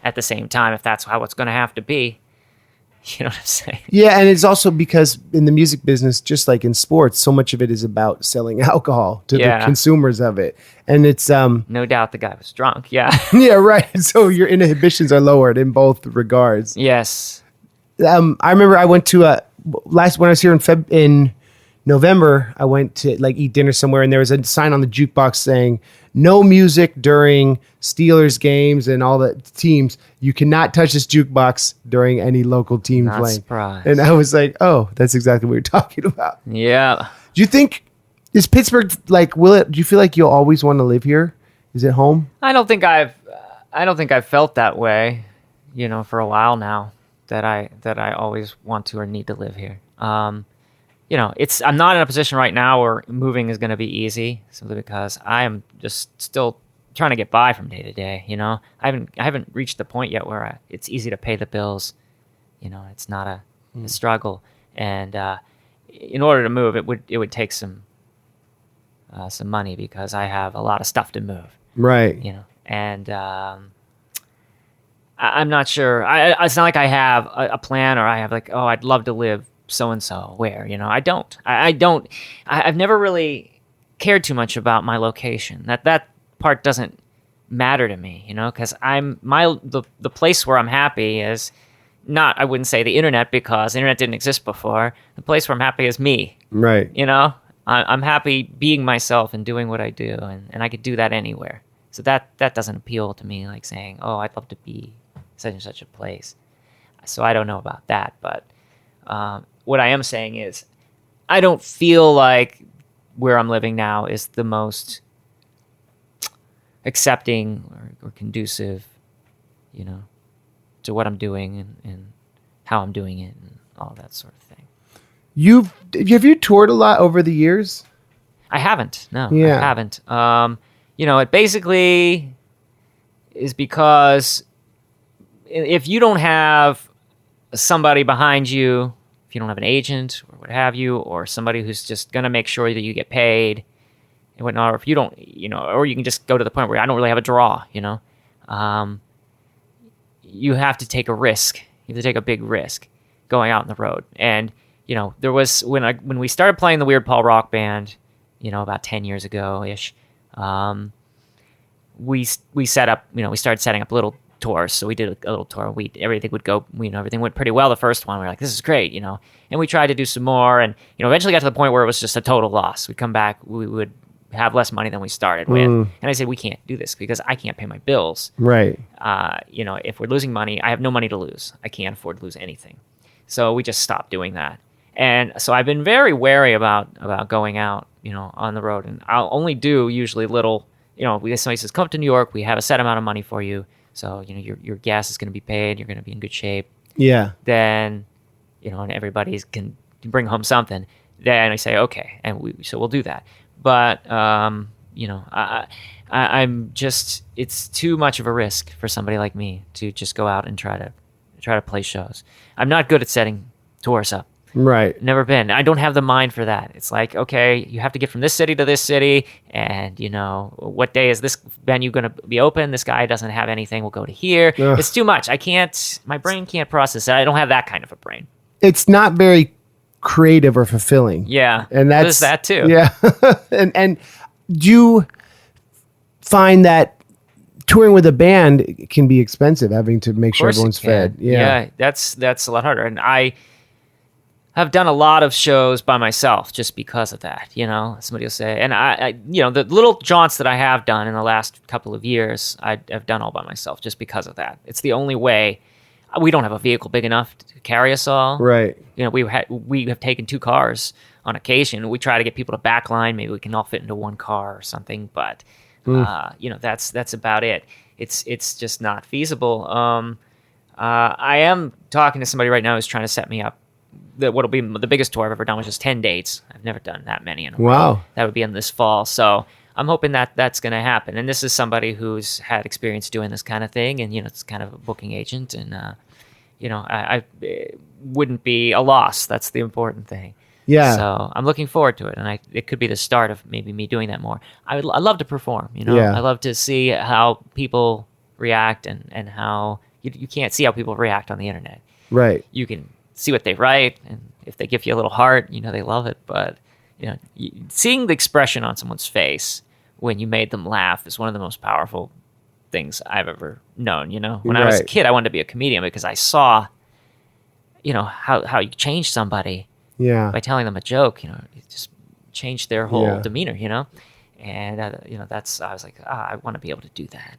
at the same time, if that's how it's going to have to be. You know what I'm saying? Yeah, and it's also because in the music business, just like in sports, so much of it is about selling alcohol to the consumers of it. And it's no doubt the guy was drunk. Yeah. yeah, right. So your inhibitions are lowered in both regards. Yes. I remember I went to when I was here in November, I went to like eat dinner somewhere, and there was a sign on the jukebox saying no music during Steelers games and all the teams. You cannot touch this jukebox during any local team Not playing. surprised. And I was like, oh, that's exactly what you're talking about. Yeah. Do you think, is Pittsburgh like, do you feel like you'll always want to live here? Is it home? I don't think I've felt that way, for a while now, that I always want to or need to live here. I'm not in a position right now where moving is going to be easy, simply because I am just still trying to get by from day to day. I haven't reached the point yet where it's easy to pay the bills. It's not a struggle, and in order to move, it would take some money, because I have a lot of stuff to move. Right. And I'm not sure. It's not like I have a plan, or I have like, oh, I'd love to live so and so where. I don't. I've never really cared too much about my location. That part doesn't matter to me, because the place where I'm happy is not, I wouldn't say the internet, because the internet didn't exist before. The place where I'm happy is me. Right. I'm happy being myself and doing what I do, and I could do that anywhere. So that doesn't appeal to me, like saying, oh, I'd love to be such and such a place. So I don't know about that, but what I am saying is I don't feel like where I'm living now is the most accepting or conducive, to what I'm doing and how I'm doing it and all that sort of thing. Have you toured a lot over the years? I haven't. No, Yeah. I haven't. It basically is because if you don't have somebody behind you, if you don't have an agent or what have you, or somebody who's just going to make sure that you get paid and whatnot, or if you don't, or you can just go to the point where I don't really have a draw, you have to take a risk. You have to take a big risk going out on the road. And, there was, when we started playing the Weird Paul rock band, about 10 years ago-ish, we set up, we started setting up little tours. So we did a little tour. Everything would go, everything went pretty well the first one. We were like, this is great, and we tried to do some more, and, eventually got to the point where it was just a total loss. We'd come back, we would have less money than we started with. And I said, we can't do this because I can't pay my bills. Right. If we're losing money, I have no money to lose. I can't afford to lose anything. So we just stopped doing that. And so I've been very wary about going out, on the road. And I'll only do usually little, somebody says, come up to New York. We have a set amount of money for you. So, your gas is going to be paid. You're going to be in good shape. Yeah. Then, and everybody can bring home something. Then I say, okay. And we'll do that. But, I'm just, it's too much of a risk for somebody like me to just go out and try to play shows. I'm not good at setting tours up. Right. Never been. I don't have the mind for that. It's like, okay, you have to get from this city to this city, and, what day is this venue going to be open? This guy doesn't have anything. We'll go to here. Ugh. It's too much. My brain can't process it. I don't have that kind of a brain. It's not very creative or fulfilling. Yeah. And There's that too. Yeah. and do you find that touring with a band can be expensive, having to make sure everyone's fed? Yeah. That's a lot harder. And I have done a lot of shows by myself just because of that, somebody will say, and I the little jaunts that I have done in the last couple of years, I've done all by myself just because of that. It's the only way. We don't have a vehicle big enough to carry us all. Right. We have taken 2 cars on occasion. We try to get people to backline. Maybe we can all fit into 1 car or something, but that's about it. It's just not feasible. I am talking to somebody right now who's trying to set me up what'll be the biggest tour I've ever done, which is 10 dates. I've never done that many in a row. Wow. That would be in this fall. So I'm hoping that that's going to happen. And this is somebody who's had experience doing this kind of thing, and it's kind of a booking agent, and I it wouldn't be a loss. That's the important thing. Yeah. So I'm looking forward to it, and it could be the start of maybe me doing that more. I love to perform. Yeah. I love to see how people react, and how you can't see how people react on the internet. Right. You can see what they write, and if they give you a little heart, they love it. But seeing the expression on someone's face when you made them laugh is one of the most powerful things I've ever known. When I was a kid, I wanted to be a comedian because I saw, how you change somebody by telling them a joke. You just change their whole demeanor. And I was like, I want to be able to do that.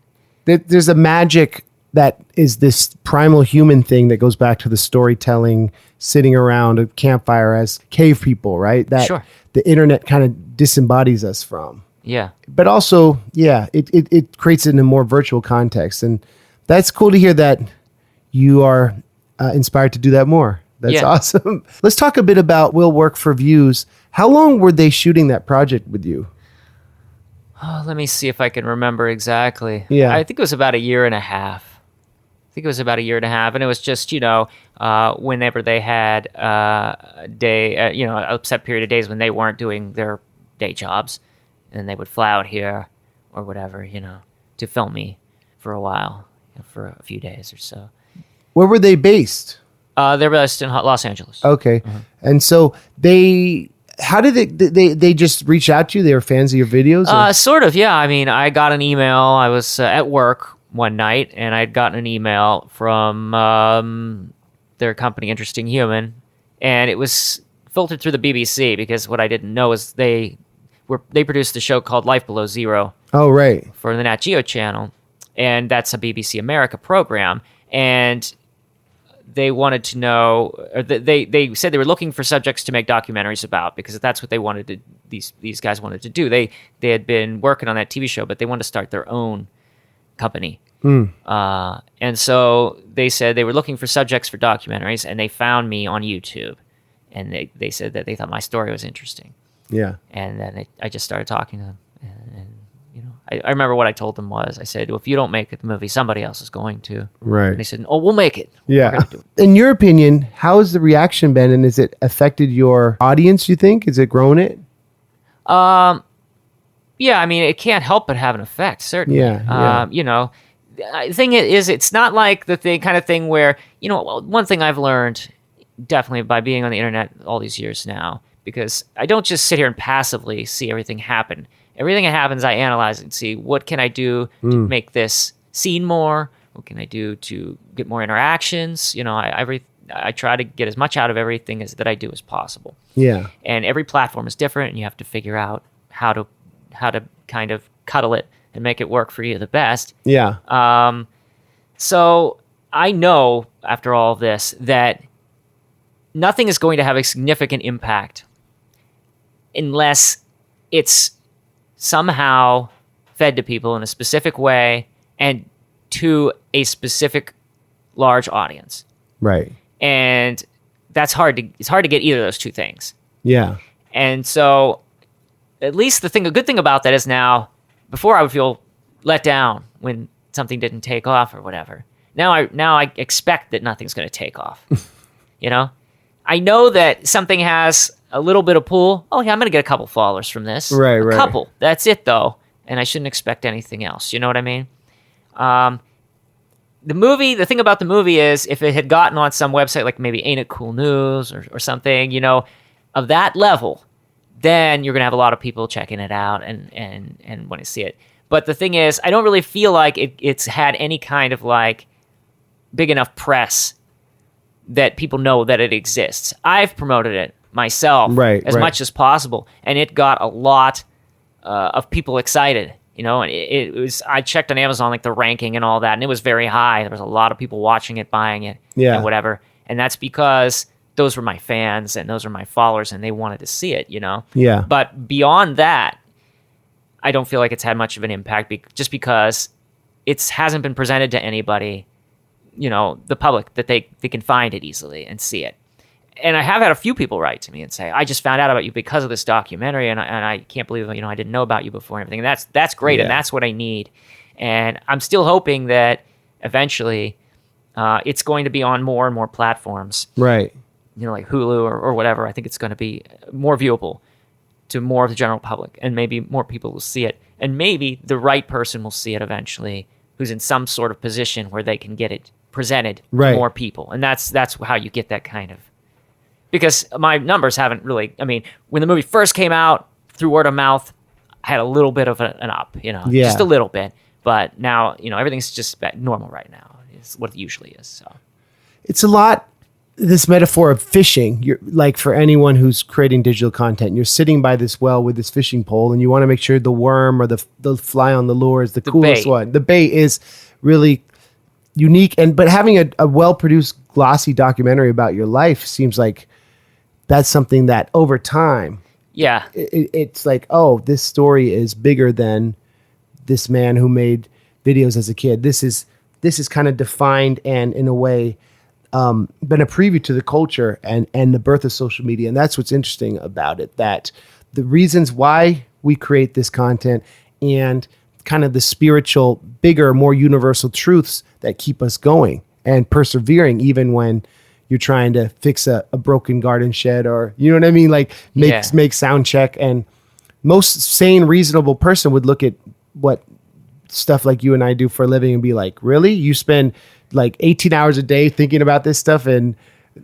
There's a magic that is this primal human thing that goes back to the storytelling, sitting around a campfire as cave people, right? That the internet kind of disembodies us from. Yeah. But also, it creates it in a more virtual context. And that's cool to hear that you are inspired to do that more. That's awesome. Let's talk a bit about Will Work for Views. How long were they shooting that project with you? Oh, let me see if I can remember exactly. Yeah. I think it was about a year and a half. And it was just, whenever they had a day, a set period of days when they weren't doing their day jobs, and then they would fly out here or whatever, to film me for a while, for a few days or so. Where were they based? They're based in Los Angeles. Okay. Mm-hmm. And so how did they just reach out to you? They were fans of your videos? Sort of, yeah. I mean, I got an email. I was at work one night, and I'd gotten an email from their company, Interesting Human, and it was filtered through the BBC, because what I didn't know is they produced a show called Life Below Zero. Oh, right. For the Nat Geo channel, and that's a BBC America program, and they wanted to know, or they said they were looking for subjects to make documentaries about, because that's what they wanted to. These guys wanted to do. They had been working on that TV show, but they wanted to start their own company. And so they said they were looking for subjects for documentaries, and they found me on YouTube, and they said that they thought my story was interesting. Yeah. And then I just started talking to them, and I remember what I told them was, I said, well, if you don't make it the movie, somebody else is going to. Right. And they said, oh, we'll make it. Yeah. We're gonna do it. In your opinion, how has the reaction been, and has it affected your audience, you think? Has it grown it? Yeah, I mean, it can't help but have an effect, certainly. Yeah. The thing is, it's not like the kind of thing where, one thing I've learned definitely by being on the internet all these years now, because I don't just sit here and passively see everything happen. Everything that happens, I analyze and see, what can I do to make this seen more? What can I do to get more interactions? I try to get as much out of everything that I do as possible. Yeah. And every platform is different, and you have to figure out how to kind of cuddle it and make it work for you the best. Yeah. So I know after all of this that nothing is going to have a significant impact unless it's somehow fed to people in a specific way and to a specific large audience. Right. And it's hard to get either of those two things. Yeah. And so at least a good thing about that is now, before I would feel let down when something didn't take off or whatever. Now I expect that nothing's going to take off. I know that something has a little bit of pull. Oh yeah, I'm going to get a couple followers from this. Right. A couple. That's it though. And I shouldn't expect anything else. You know what I mean? the thing about the movie is if it had gotten on some website like maybe Ain't It Cool News or something, you know, of that level, then you're going to have a lot of people checking it out and want to see it. But the thing is, I don't really feel like it's had any kind of like big enough press that people know that it exists. I've promoted it myself as much as possible, and it got a lot of people excited. You know, and it was. I checked on Amazon like the ranking and all that, and it was very high. There was a lot of people watching it, buying it, and whatever. And that's because those were my fans and those are my followers, and they wanted to see it. You know. Yeah. But beyond that, I don't feel like it's had much of an impact, just because it hasn't been presented to anybody, you know, the public, that they can find it easily and see it. And I have had a few people write to me and say, I just found out about you because of this documentary, and I can't believe, you know, I didn't know about you before and everything. And that's great, and that's what I need. And I'm still hoping that eventually it's going to be on more and more platforms. Right. You know, like Hulu or whatever. I think it's going to be more viewable to more of the general public, and maybe more people will see it. And maybe the right person will see it eventually, who's in some sort of position where they can get it presented to more people. And that's how you get that kind of... Because my numbers haven't really... I mean, when the movie first came out, through word of mouth, I had a little bit of an up, you know, just a little bit. But now, you know, everything's just normal right now. It's what it usually is. So it's a lot, this metaphor of fishing. You're like, for anyone who's creating digital content, you're sitting by this well with this fishing pole, and you want to make sure the worm or the fly on the lure is the coolest one. The bait is really unique, but having a well-produced, glossy documentary about your life seems like that's something that over time, it's like, oh, this story is bigger than this man who made videos as a kid. This is kind of defined and, in a way, been a preview to the culture and the birth of social media. And that's what's interesting about it, that the reasons why we create this content and kind of the spiritual, bigger, more universal truths that keep us going and persevering, even when you're trying to fix a broken garden shed, or, you know what I mean? Like make sound check. And most sane, reasonable person would look at what stuff like you and I do for a living and be like, really? You spend like 18 hours a day thinking about this stuff, and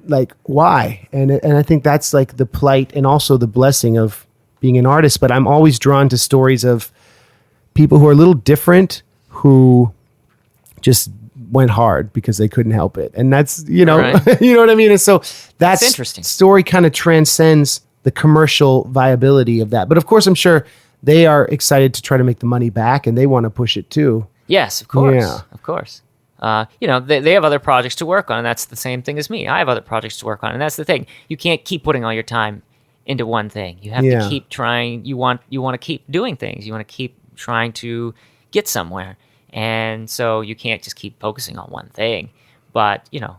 like, why? And I think that's like the plight and also the blessing of being an artist. But I'm always drawn to stories of people who are a little different, who just went hard because they couldn't help it. And that's, you know, you know what I mean? And so that's interesting. Story kind of transcends the commercial viability of that. But of course, I'm sure they are excited to try to make the money back, and they want to push it too. Yes, of course. Yeah. Of course. You know, they have other projects to work on, and that's the same thing as me. I have other projects to work on, and that's the thing. You can't keep putting all your time into one thing. You have to keep trying. You want to keep doing things. You want to keep trying to get somewhere. And so you can't just keep focusing on one thing. But, you know,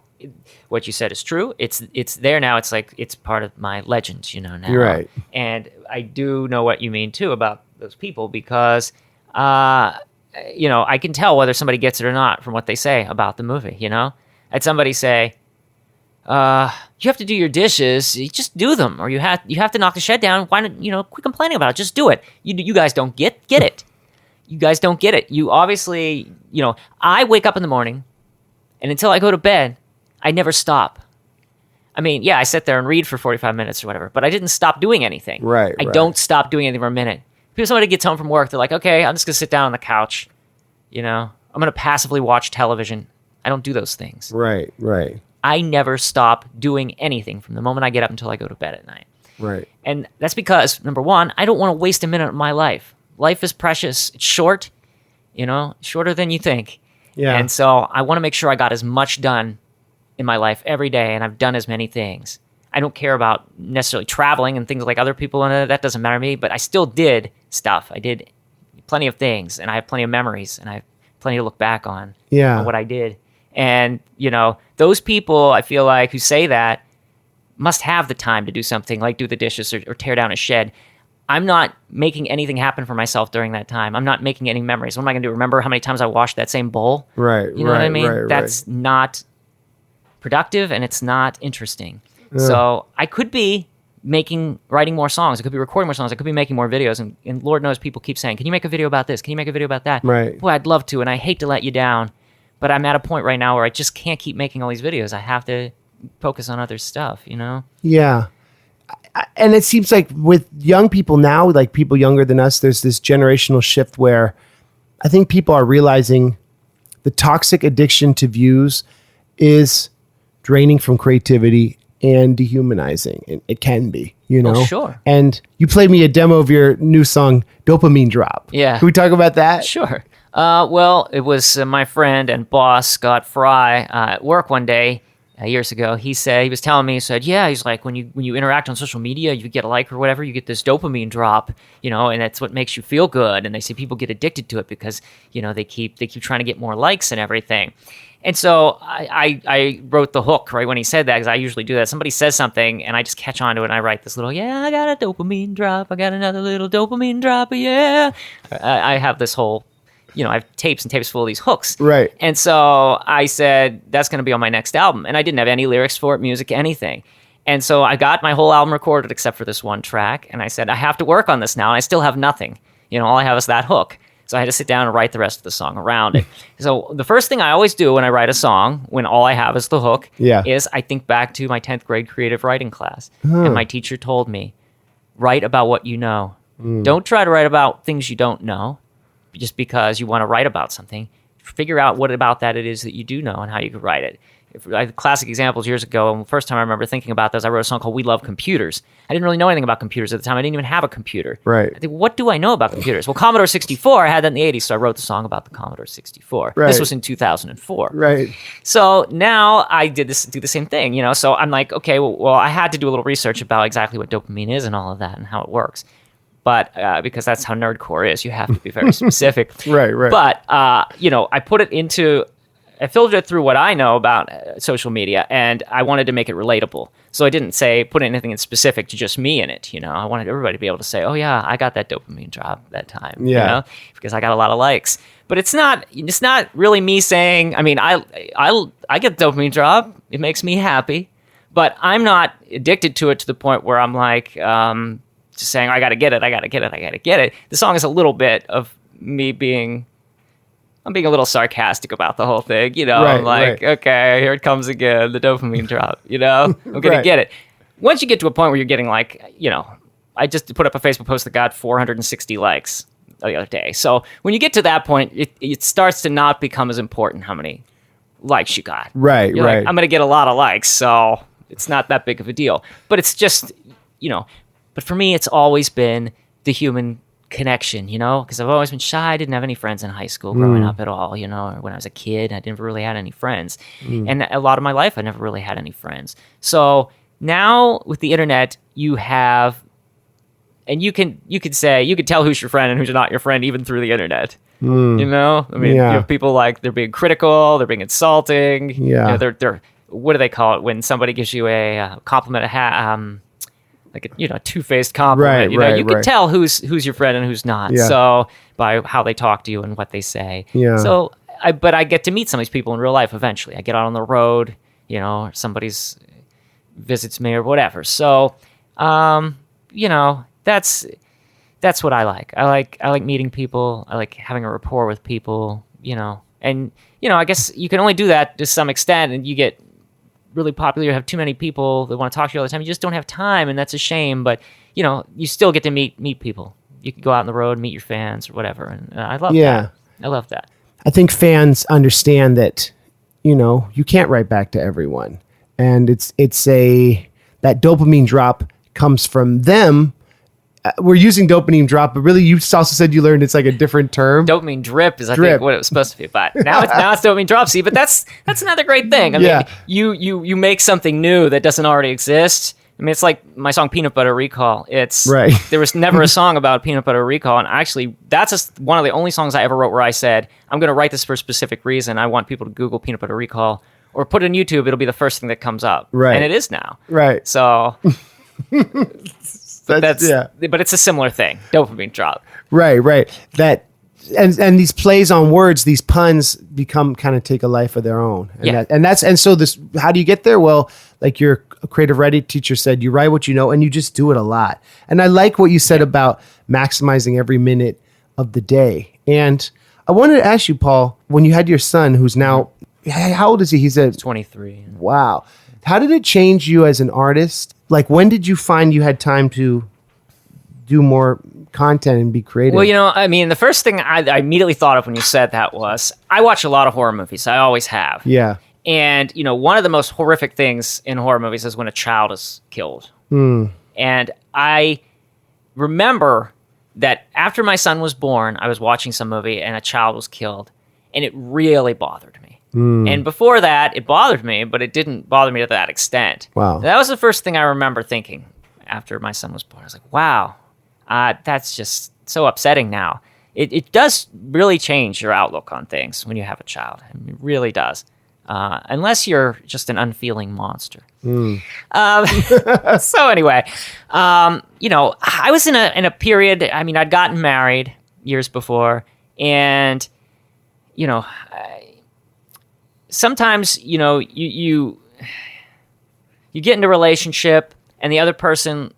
what you said is true. It's there now. It's like, it's part of my legend, you know, now. You're right. And I do know what you mean, too, about those people, because, you know, I can tell whether somebody gets it or not from what they say about the movie, you know? I had somebody say, you have to do your dishes, you just do them. Or you have to knock the shed down. Why not, you know, quit complaining about it. Just do it. You guys don't get it. You guys don't get it. You obviously, you know, I wake up in the morning, and until I go to bed, I never stop. I mean, yeah, I sit there and read for 45 minutes or whatever, but I didn't stop doing anything. I don't stop doing anything for a minute. If somebody gets home from work, they're like, okay, I'm just going to sit down on the couch. You know, I'm going to passively watch television. I don't do those things. Right. I never stop doing anything from the moment I get up until I go to bed at night. Right. And that's because, number one, I don't want to waste a minute of my life. Life is precious. It's short, you know, shorter than you think. Yeah. And so I want to make sure I got as much done in my life every day, and I've done as many things. I don't care about necessarily traveling and things like other people, and that doesn't matter to me, but I still did stuff. I did plenty of things, and I have plenty of memories, and I have plenty to look back on what I did. And, you know, those people, I feel like, who say that must have the time to do something like do the dishes or tear down a shed. I'm not making anything happen for myself during that time. I'm not making any memories. What am I going to do? Remember how many times I washed that same bowl? Right. You know what I mean? That's not productive, and it's not interesting. So I could be writing more songs. I could be recording more songs. I could be making more videos. And Lord knows people keep saying, can you make a video about this? Can you make a video about that? Right. Boy, I'd love to, and I hate to let you down. but I'm at a point right now where I just can't keep making all these videos. I have to focus on other stuff, you know? Yeah. And it seems like with young people now, like people younger than us, there's this generational shift where I think people are realizing the toxic addiction to views is draining from creativity and dehumanizing. It can be, you know? Oh, sure. And you played me a demo of your new song, Dopamine Drop. Yeah. Can we talk about that? Sure. Well, it was my friend and boss, Scott Fry, at work one day years ago. He was telling me, yeah, he's like, when you interact on social media, you get a like or whatever, you get this dopamine drop, you know, and that's what makes you feel good. And they say people get addicted to it because, you know, they keep trying to get more likes and everything. And so I wrote the hook right when he said that, because I usually do that. Somebody says something and I just catch on to it and I write this little, I got a dopamine drop. I got another little dopamine drop. Yeah. I have this whole, you know, I have tapes and tapes full of these hooks. Right. And so I said, that's going to be on my next album. And I didn't have any lyrics for it, music, anything. And so I got my whole album recorded except for this one track. And I said, I have to work on this now. And I still have nothing. You know, all I have is that hook. So I had to sit down and write the rest of the song around it. So the first thing I always do when I write a song, when all I have is the hook, is I think back to my 10th grade creative writing class. And my teacher told me, write about what you know. Don't try to write about things you don't know just because you want to write about something. Figure out what about that it is that you do know and how you could write it. I had classic examples years ago, and the first time I remember thinking about this, I wrote a song called We Love Computers. I didn't really know anything about computers at the time. I didn't even have a computer. Right. I think, what do I know about computers? Well, Commodore 64, I had that in the 80s, so I wrote the song about the Commodore 64. Right. This was in 2004. Right. So now I do the same thing, you know? So I'm like, okay, well, I had to do a little research about exactly what dopamine is and all of that and how it works. But because that's how nerdcore is, you have to be very specific. Right. But, you know, I filtered it through what I know about social media, and I wanted to make it relatable. So I didn't put anything in specific to just me in it, you know. I wanted everybody to be able to say, oh, yeah, I got that dopamine drop that time, you know, because I got a lot of likes. But it's not really me saying, I mean, I get the dopamine drop. It makes me happy. But I'm not addicted to it to the point where I'm like just saying, I got to get it. The song is a little bit of me I'm being a little sarcastic about the whole thing, you know. I'm like, okay, here it comes again, the dopamine drop, you know. I'm gonna get it. Once you get to a point where you're getting like, you know, I just put up a Facebook post that got 460 likes the other day. So when you get to that point, it starts to not become as important how many likes you got. Right. Like, I'm gonna get a lot of likes, so it's not that big of a deal. But it's just, you know. But for me, it's always been the human connection, you know, because I've always been shy. I didn't have any friends in high school growing up at all, you know, or when I was a kid, I never really had any friends. And a lot of my life, I never really had any friends. So now with the internet, you have, and you could tell who's your friend and who's not your friend, even through the internet. You know, I mean, you have people like they're being critical, they're being insulting. You know, they're what do they call it when somebody gives you a compliment, like a two-faced compliment. You can tell who's your friend and who's not. So by how they talk to you and what they say. So but I get to meet some of these people in real life eventually. I get out on the road, you know, or somebody's visits me or whatever. So you know, that's what I like. I like meeting people. I like having a rapport with people, you know. And you know, I guess you can only do that to some extent, and you get really popular, you have too many people that want to talk to you all the time. You just don't have time, and that's a shame. But you know, you still get to meet people. You can go out on the road, meet your fans or whatever, and I love that. I love that. I think fans understand that, you know, you can't write back to everyone, and it's that dopamine drop comes from them. We're using dopamine drop, but really, you also said you learned it's like a different term. Dopamine drip is, I think, what it was supposed to be. But now it's dopamine drop. See, but that's another great thing. I mean, you make something new that doesn't already exist. I mean, it's like my song Peanut Butter Recall. There was never a song about peanut butter recall, and actually, that's one of the only songs I ever wrote where I said, I'm going to write this for a specific reason. I want people to Google Peanut Butter Recall or put it on YouTube. It'll be the first thing that comes up. Right. And it is now. Right. So... But it's a similar thing. Dopamine drop. Right. That and these plays on words, these puns become kind of take a life of their own. And so how do you get there? Well, like your creative writing teacher said, you write what you know and you just do it a lot. And I like what you said about maximizing every minute of the day. And I wanted to ask you, Paul, when you had your son, who's now, how old is he? He's 23. Wow. How did it change you as an artist? Like, when did you find you had time to do more content and be creative? Well, I mean, the first thing I immediately thought of when you said that was, I watch a lot of horror movies. I always have. Yeah. And, one of the most horrific things in horror movies is when a child is killed. And I remember that after my son was born, I was watching some movie and a child was killed, and it really bothered me. And before that, it bothered me, but it didn't bother me to that extent. Wow. That was the first thing I remember thinking after my son was born. I was like, wow, that's just so upsetting now. It does really change your outlook on things when you have a child. I mean, it really does. Unless you're just an unfeeling monster. So anyway, I was in a period. I mean, I'd gotten married years before, and sometimes you get into a relationship, and the other person,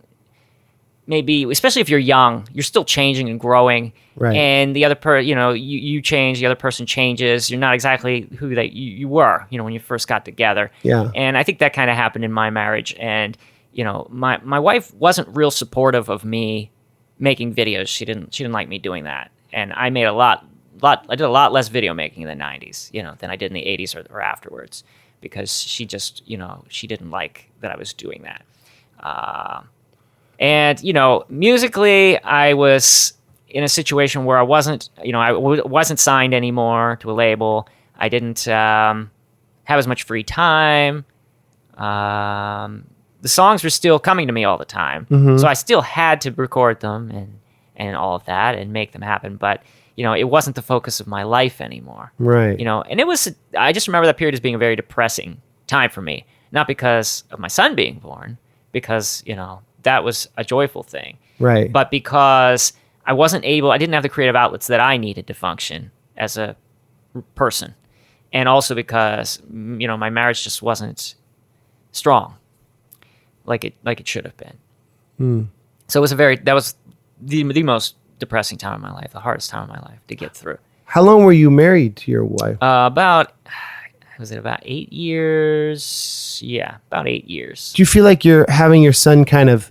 maybe, especially if you're young, you're still changing and growing. Right. And the other you change, the other person changes. You're not exactly who you were, when you first got together. Yeah. And I think that kind of happened in my marriage. And, my wife wasn't real supportive of me making videos. She didn't like me doing that. And I made I did a lot less video making in the 90s, than I did in the 80s or afterwards, because she just, she didn't like that I was doing that. And, musically, I was in a situation where I wasn't signed anymore to a label. I didn't have as much free time. The songs were still coming to me all the time. So I still had to record them and all of that and make them happen. But, it wasn't the focus of my life anymore. Right. And I just remember that period as being a very depressing time for me. Not because of my son being born, because, that was a joyful thing. Right. But because I didn't have the creative outlets that I needed to function as a person. And also because, my marriage just wasn't strong like it should have been. So that was the most depressing time of my life, the hardest time of my life to get through. How long were you married to your wife? About 8 years? Yeah, about 8 years. Do you feel like having your son kind of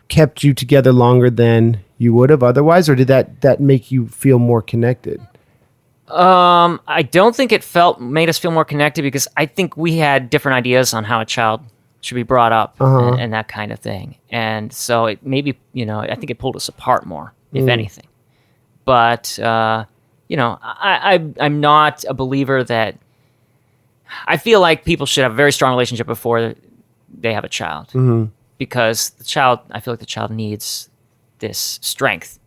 kept you together longer than you would have otherwise, or did that make you feel more connected? I don't think it made us feel more connected, because I think we had different ideas on how a child should be brought up and that kind of thing. And so it maybe, I think it pulled us apart more, if anything. But, I'm not a believer that I feel like people should have a very strong relationship before they have a child. Because I feel like the child needs this strength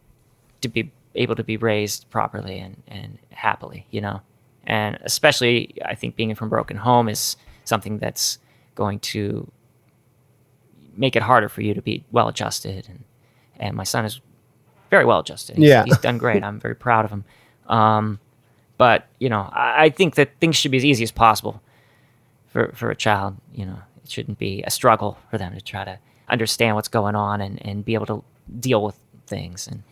to be able to be raised properly and happily, And especially, I think being from a broken home is something that's going to make it harder for you to be well-adjusted. And my son is very well-adjusted. He's done great. I'm very proud of him. But, I think that things should be as easy as possible for a child. It shouldn't be a struggle for them to try to understand what's going on and be able to deal with things. And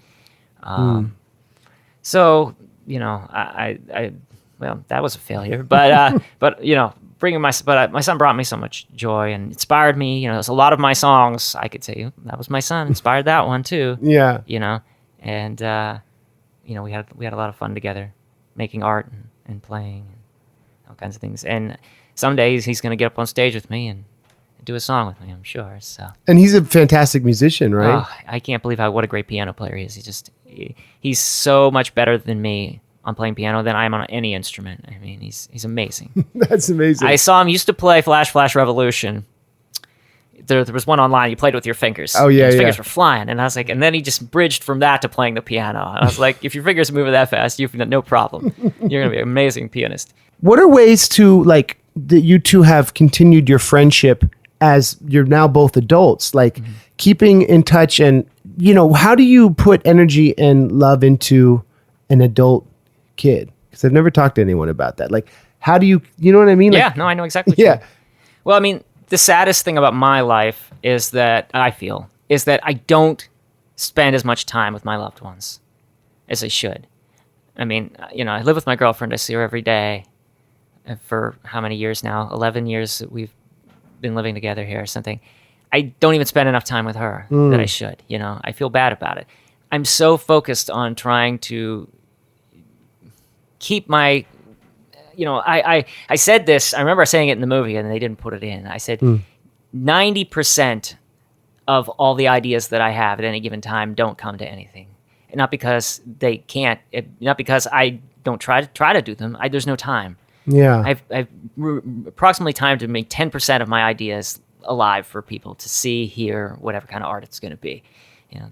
so, that was a failure. But my son brought me so much joy and inspired me. There's a lot of my songs I could say that was my son inspired that one too. Yeah. And we had a lot of fun together, making art and playing and all kinds of things. And some days he's going to get up on stage with me and do a song with me, I'm sure. So. And he's a fantastic musician, right? Oh, I can't believe what a great piano player he is. He's so much better than me on playing piano than I am on any instrument. I mean, he's amazing. That's amazing. I saw him used to play Flash Revolution. There was one online. You played with your fingers. Oh yeah, his fingers were flying, and I was like, and then he just bridged from that to playing the piano. And I was like, if your fingers move that fast, you've got no problem. You're gonna be an amazing pianist. What are ways to that you two have continued your friendship as you're now both adults, keeping in touch, and how do you put energy and love into an adult kid? Because I've never talked to anyone about that. How do you know what I mean? Yeah, no, I know exactly. Yeah. Well, I mean, the saddest thing about my life is that I don't spend as much time with my loved ones as I should. I mean, I live with my girlfriend. I see her every day for how many years now? 11 years that we've been living together here or something. I don't even spend enough time with her that I should. I feel bad about it. I'm so focused on trying to keep my, I said this, I remember saying it in the movie and they didn't put it in. I said 90% of all the ideas that I have at any given time don't come to anything. And not because they can't, not because I don't try to do them. There's no time. Yeah. I've approximately time to make 10% of my ideas alive for people to see, hear, whatever kind of art it's going to be.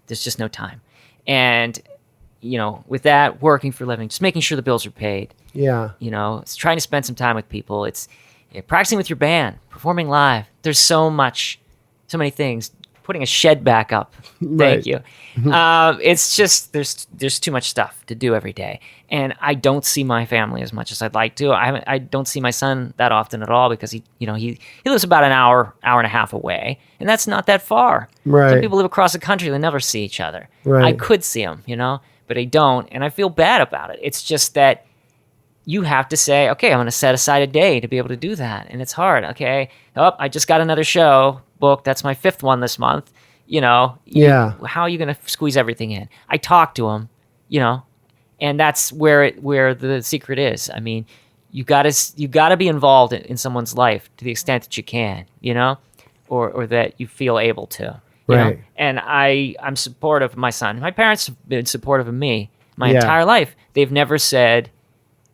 There's just no time. And, with that, working for a living, just making sure the bills are paid. Yeah. It's trying to spend some time with people. It's practicing with your band, performing live. There's so many things. Putting a shed back up. Thank you. It's just, there's too much stuff to do every day. And I don't see my family as much as I'd like to. I don't see my son that often at all because he lives about an hour and a half away. And that's not that far. Right. Some people live across the country. They never see each other. Right. I could see him, but I don't. And I feel bad about it. It's just that you have to say, okay, I'm going to set aside a day to be able to do that. And it's hard. Okay. I just got another show booked. That's my 5th one this month. How are you going to squeeze everything in? I talk to him, and that's where the secret is. I mean, you got to be involved in someone's life to the extent that you can, or that you feel able to. You know? And I'm supportive of my son. My parents have been supportive of me my entire life. They've never tried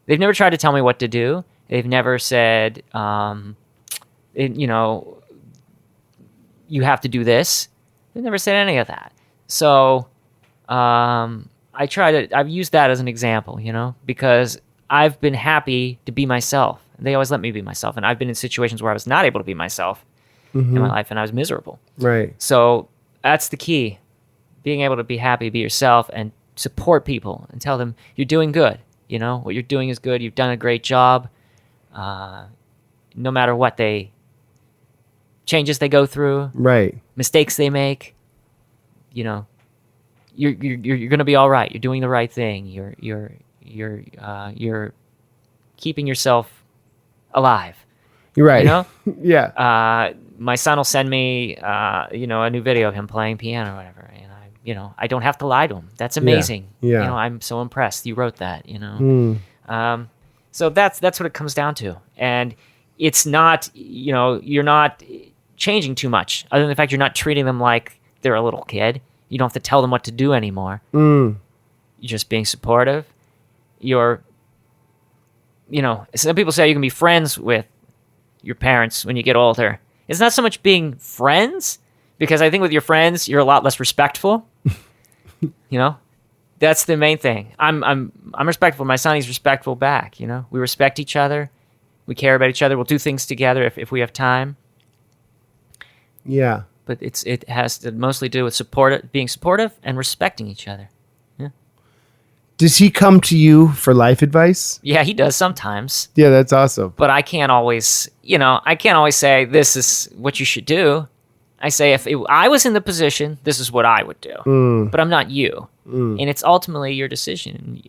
to tell me what to do. They've never said, you have to do this. They've never said any of that. So I've used that as an example, because I've been happy to be myself. They always let me be myself. And I've been in situations where I was not able to be myself in my life and I was miserable. Right. So that's the key. Being able to be happy, be yourself, and support people and tell them you're doing good. What you're doing is good. You've done a great job. No matter what changes they go through, right, mistakes they make, you're going to be all right. You're doing the right thing. You're keeping yourself alive. You're right. Yeah. My son will send me, a new video of him playing piano or whatever, and I don't have to lie to him. That's amazing. Yeah. I'm so impressed. You wrote that. So that's what it comes down to, and it's not, you're not changing too much, other than the fact you're not treating them like they're a little kid. You don't have to tell them what to do anymore. You're just being supportive. Some people say you can be friends with your parents when you get older. It's not so much being friends, because I think with your friends, you're a lot less respectful. That's the main thing. I'm respectful. My son, he's respectful back. We respect each other. We care about each other. We'll do things together if we have time. Yeah. But it has to mostly do with being supportive and respecting each other. Yeah. Does he come to you for life advice? Yeah, he does sometimes. Yeah, that's awesome. But I can't always say this is what you should do. I say if I was in the position, this is what I would do. But I'm not you. And it's ultimately your decision.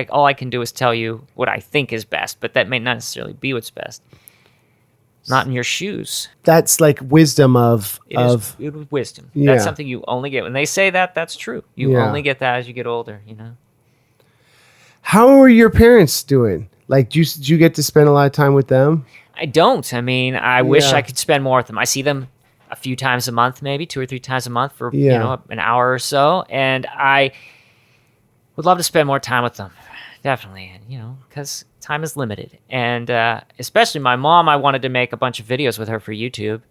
All I can do is tell you what I think is best, but that may not necessarily be what's best. Not in your shoes. That's like wisdom It is wisdom. Yeah. That's something you only get when they say that. That's true. You only get that as you get older. How are your parents doing? Like, do you get to spend a lot of time with them? I don't. I mean, I wish I could spend more with them. I see them a few times a month, maybe 2 or 3 times a month for an hour or so, and I would love to spend more time with them, definitely. And because time is limited, and especially my mom, I wanted to make a bunch of videos with her for YouTube.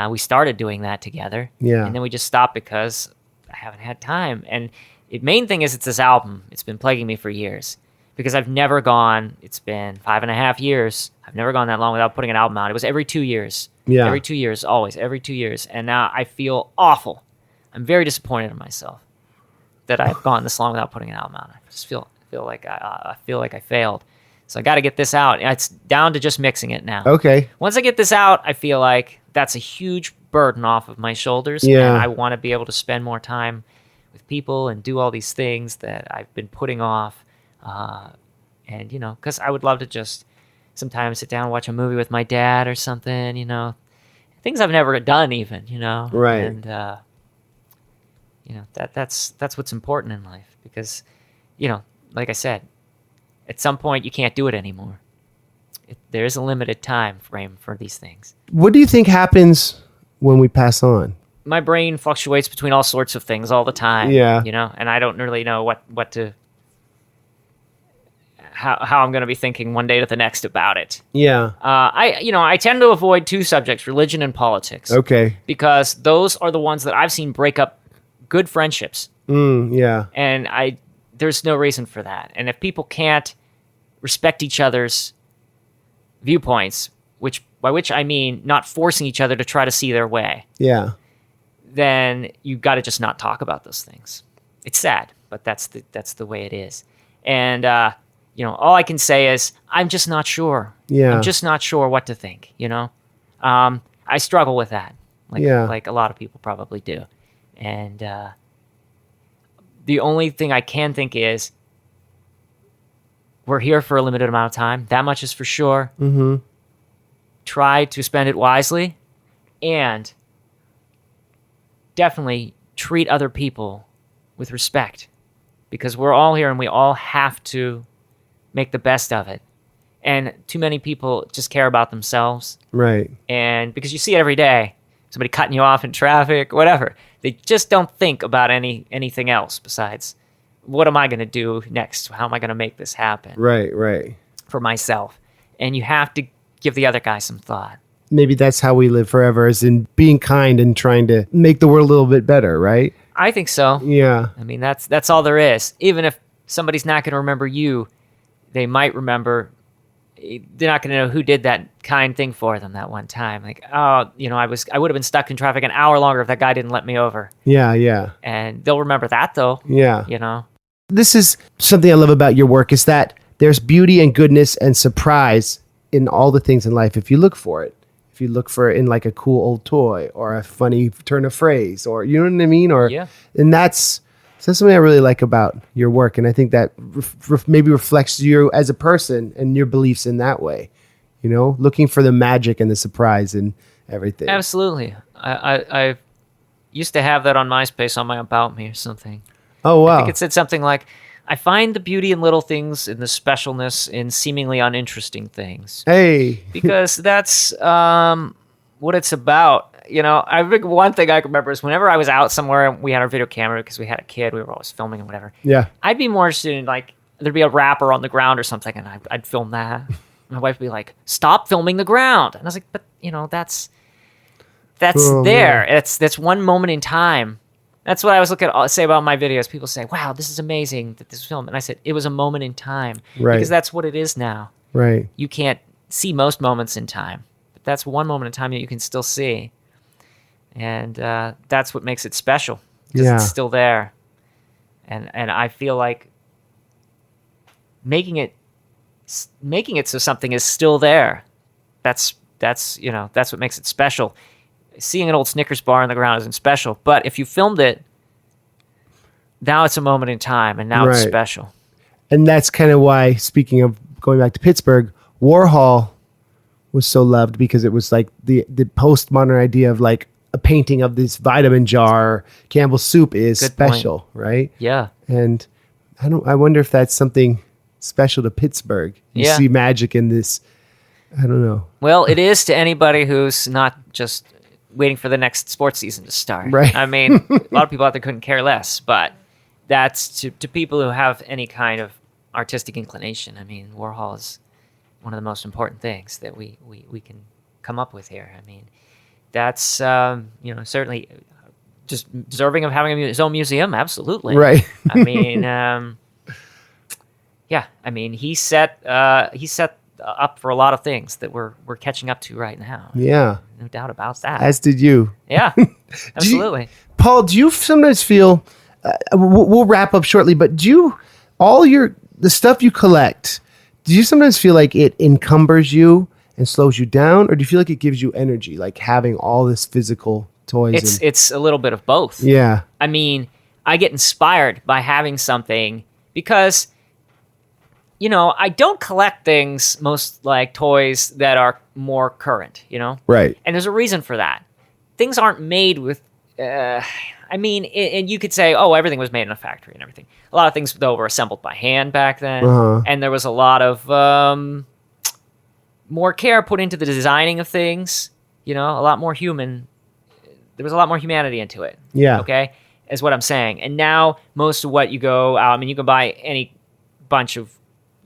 We started doing that together, and then we just stopped because I haven't had time. And the main thing is it's this album. It's been plaguing me for years. Because I've never gone, it's been 5.5 years, I've never gone that long without putting an album out. It was every 2 years. Yeah. Every 2 years, always, every 2 years. And now I feel awful. I'm very disappointed in myself that I've gone this long without putting an album out. I just feel like I failed. So I got to get this out. It's down to just mixing it now. Okay. Once I get this out, I feel like that's a huge burden off of my shoulders. Yeah. And I want to be able to spend more time with people and do all these things that I've been putting off. And, you know, because I would love to just sometimes sit down and watch a movie with my dad or something, you know, things I've never done even, you know. Right. And, you know, that's what's important in life because, you know, like I said, at some point you can't do it anymore. There is a limited time frame for these things. What do you think happens when we pass on? My brain fluctuates between all sorts of things all the time. Yeah. You know, and I don't really know how I'm going to be thinking one day to the next about it. Yeah. I tend to avoid two subjects, religion and politics. Okay. Because those are the ones that I've seen break up good friendships. Yeah. And there's no reason for that. And if people can't respect each other's viewpoints, by which I mean not forcing each other to try to see their way. Yeah. Then you got to just not talk about those things. It's sad, but that's the way it is. And you know, all I can say is I'm just not sure. Yeah. I'm just not sure what to think. You know, I struggle with that, like a lot of people probably do. And the only thing I can think is we're here for a limited amount of time. That much is for sure. Mm-hmm. Try to spend it wisely, and definitely treat other people with respect, because we're all here and we all have to make the best of it. And too many people just care about themselves. Right. And because you see it every day, somebody cutting you off in traffic, whatever. They just don't think about anything else besides, what am I going to do next? How am I going to make this happen? Right. For myself. And you have to give the other guy some thought. Maybe that's how we live forever, is in being kind and trying to make the world a little bit better, right? I think so. Yeah. I mean, that's all there is. Even if somebody's not going to remember you, they might remember, they're not going to know who did that kind thing for them that one time. Like, oh, you know, I would have been stuck in traffic an hour longer if that guy didn't let me over. Yeah. And they'll remember that, though. Yeah. You know? This is something I love about your work, is that there's beauty and goodness and surprise in all the things in life if you look for it. If you look for it in like a cool old toy or a funny turn of phrase, or you know what I mean? And that's something I really like about your work. And I think that maybe reflects you as a person and your beliefs in that way, you know, looking for the magic and the surprise and everything. Absolutely. I used to have that on MySpace on my About Me or something. Oh, wow. I think it said something like, I find the beauty in little things and the specialness in seemingly uninteresting things. Hey. Because that's what it's about. You know, I think one thing I can remember is whenever I was out somewhere and we had our video camera because we had a kid, we were always filming and whatever. Yeah. I'd be more interested in, like, there'd be a wrapper on the ground or something, and I'd film that. My wife would be like, stop filming the ground. And I was like, but, you know, that's there. Man. That's one moment in time. That's what I always say about my videos. People say, wow, this is amazing that this film. And I said, it was a moment in time. Right. Because that's what it is now. Right. You can't see most moments in time. But that's one moment in time that you can still see. And that's what makes it special. Because it's still there. And I feel like making it so something is still there. That's what makes it special. Seeing an old Snickers bar on the ground isn't special, but if you filmed it, now it's a moment in time, and now it's special. And that's kind of why, speaking of going back to Pittsburgh, Warhol was so loved, because it was like the postmodern idea of like a painting of this vitamin jar, Campbell's soup is Good special, point. right? Yeah. And I wonder if that's something special to Pittsburgh. You see magic in this. I don't know. Well, it is to anybody who's not just waiting for the next sports season to start. Right. I mean, a lot of people out there couldn't care less, but that's to people who have any kind of artistic inclination. I mean, Warhol is one of the most important things that we can come up with here. I mean, that's certainly just deserving of having his own museum. Absolutely. Right. I mean, I mean, he set up for a lot of things that we're catching up to right now. Yeah. No doubt about that. As did you. Yeah, absolutely. Paul, do you sometimes feel, we'll wrap up shortly, but the stuff you collect, do you sometimes feel like it encumbers you and slows you down? Or do you feel like it gives you energy, like having all this physical toys? It's a little bit of both. Yeah. I mean, I get inspired by having something because, you know, I don't collect things, most like toys that are more current, you know? Right. And there's a reason for that. Things aren't made with, I mean, and you could say, oh, everything was made in a factory and everything. A lot of things, though, were assembled by hand back then. And there was a lot of more care put into the designing of things, you know, a lot more human. There was a lot more humanity into it. Yeah. Okay? Is what I'm saying. And now most of what you go out, I mean, you can buy any bunch of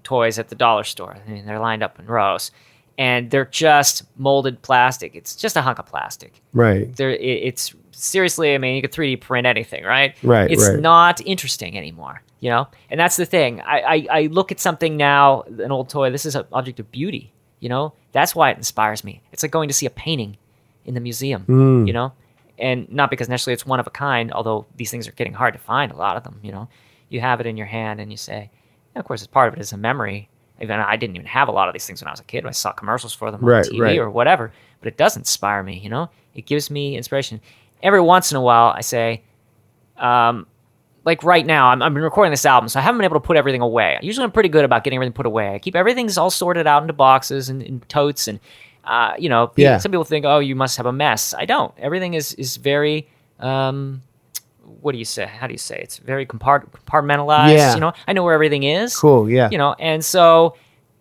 toys at the dollar store. I mean, they're lined up in rows. And they're just molded plastic. It's just a hunk of plastic. Right. It's seriously, I mean, you could 3D print anything, right? Right. It's not interesting anymore, you know? And that's the thing. I look at something now, an old toy, this is an object of beauty, you know? That's why it inspires me. It's like going to see a painting in the museum, you know? And not because necessarily it's one of a kind, although these things are getting hard to find, a lot of them, you know? You have it in your hand and you say, yeah, of course, it's part of it is a memory. Even I didn't even have a lot of these things when I was a kid. I saw commercials for them on TV or whatever, but it does inspire me, you know? It gives me inspiration. Every once in a while, I say, like right now, I've been recording this album, so I haven't been able to put everything away. Usually I'm pretty good about getting everything put away. I keep everything's all sorted out into boxes and totes, and, you know, some people think, oh, you must have a mess. I don't. Everything is very... what do you say? How do you say? It's very compartmentalized. Yeah. You know, I know where everything is. Cool. Yeah. You know, and so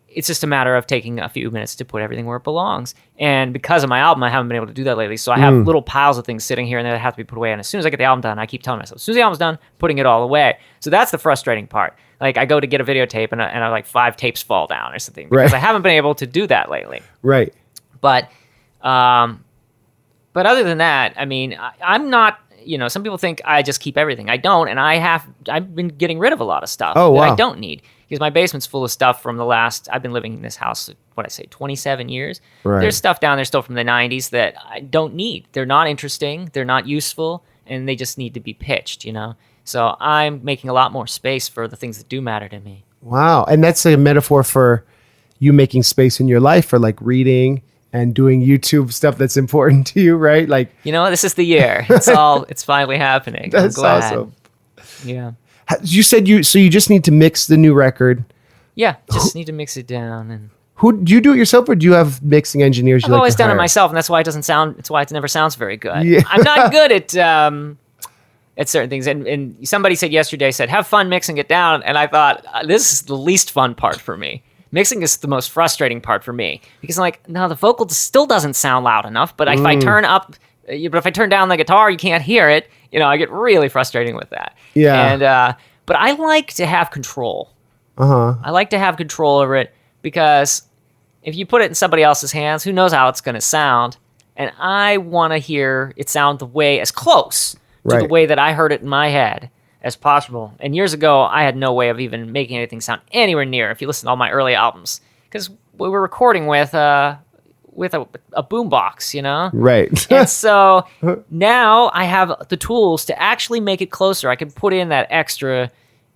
it's just a matter of taking a few minutes to put everything where it belongs. And because of my album, I haven't been able to do that lately. So I have little piles of things sitting here and there that have to be put away. And as soon as I get the album done, I keep telling myself, as soon as the album's done, putting it all away. So that's the frustrating part. Like I go to get a videotape and I like 5 tapes fall down or something because I haven't been able to do that lately. Right. But other than that, I mean, I'm not. You know, some people think I just keep everything. I don't, and I've been getting rid of a lot of stuff that I don't need because my basement's full of stuff from the last. I've been living in this house, 27 years. Right. There's stuff down there still from the 90s that I don't need. They're not interesting. They're not useful, and they just need to be pitched. You know, so I'm making a lot more space for the things that do matter to me. Wow, and that's a metaphor for you making space in your life for like reading and doing YouTube stuff that's important to you, right? Like, you know, this is the year. It's finally happening. That's awesome. Yeah. You said you just need to mix the new record. Yeah, just need to mix it down. And who do you do it yourself, or do you have mixing engineers? I've always done it myself, and that's why it never sounds very good. Yeah. I'm not good at certain things. And somebody said yesterday, have fun mixing it down, and I thought this is the least fun part for me. Mixing is the most frustrating part for me because, like, no, the vocal still doesn't sound loud enough. But if I turn up, but if I turn down the guitar, you can't hear it. You know, I get really frustrating with that. Yeah. And but I like to have control. I like to have control over it because if you put it in somebody else's hands, who knows how it's going to sound? And I want to hear it sound the way as close to the way that I heard it in my head as possible. And years ago, I had no way of even making anything sound anywhere near, if you listen to all my early albums, because we were recording with a boombox, you know? Right. And so now I have the tools to actually make it closer. I can put in that extra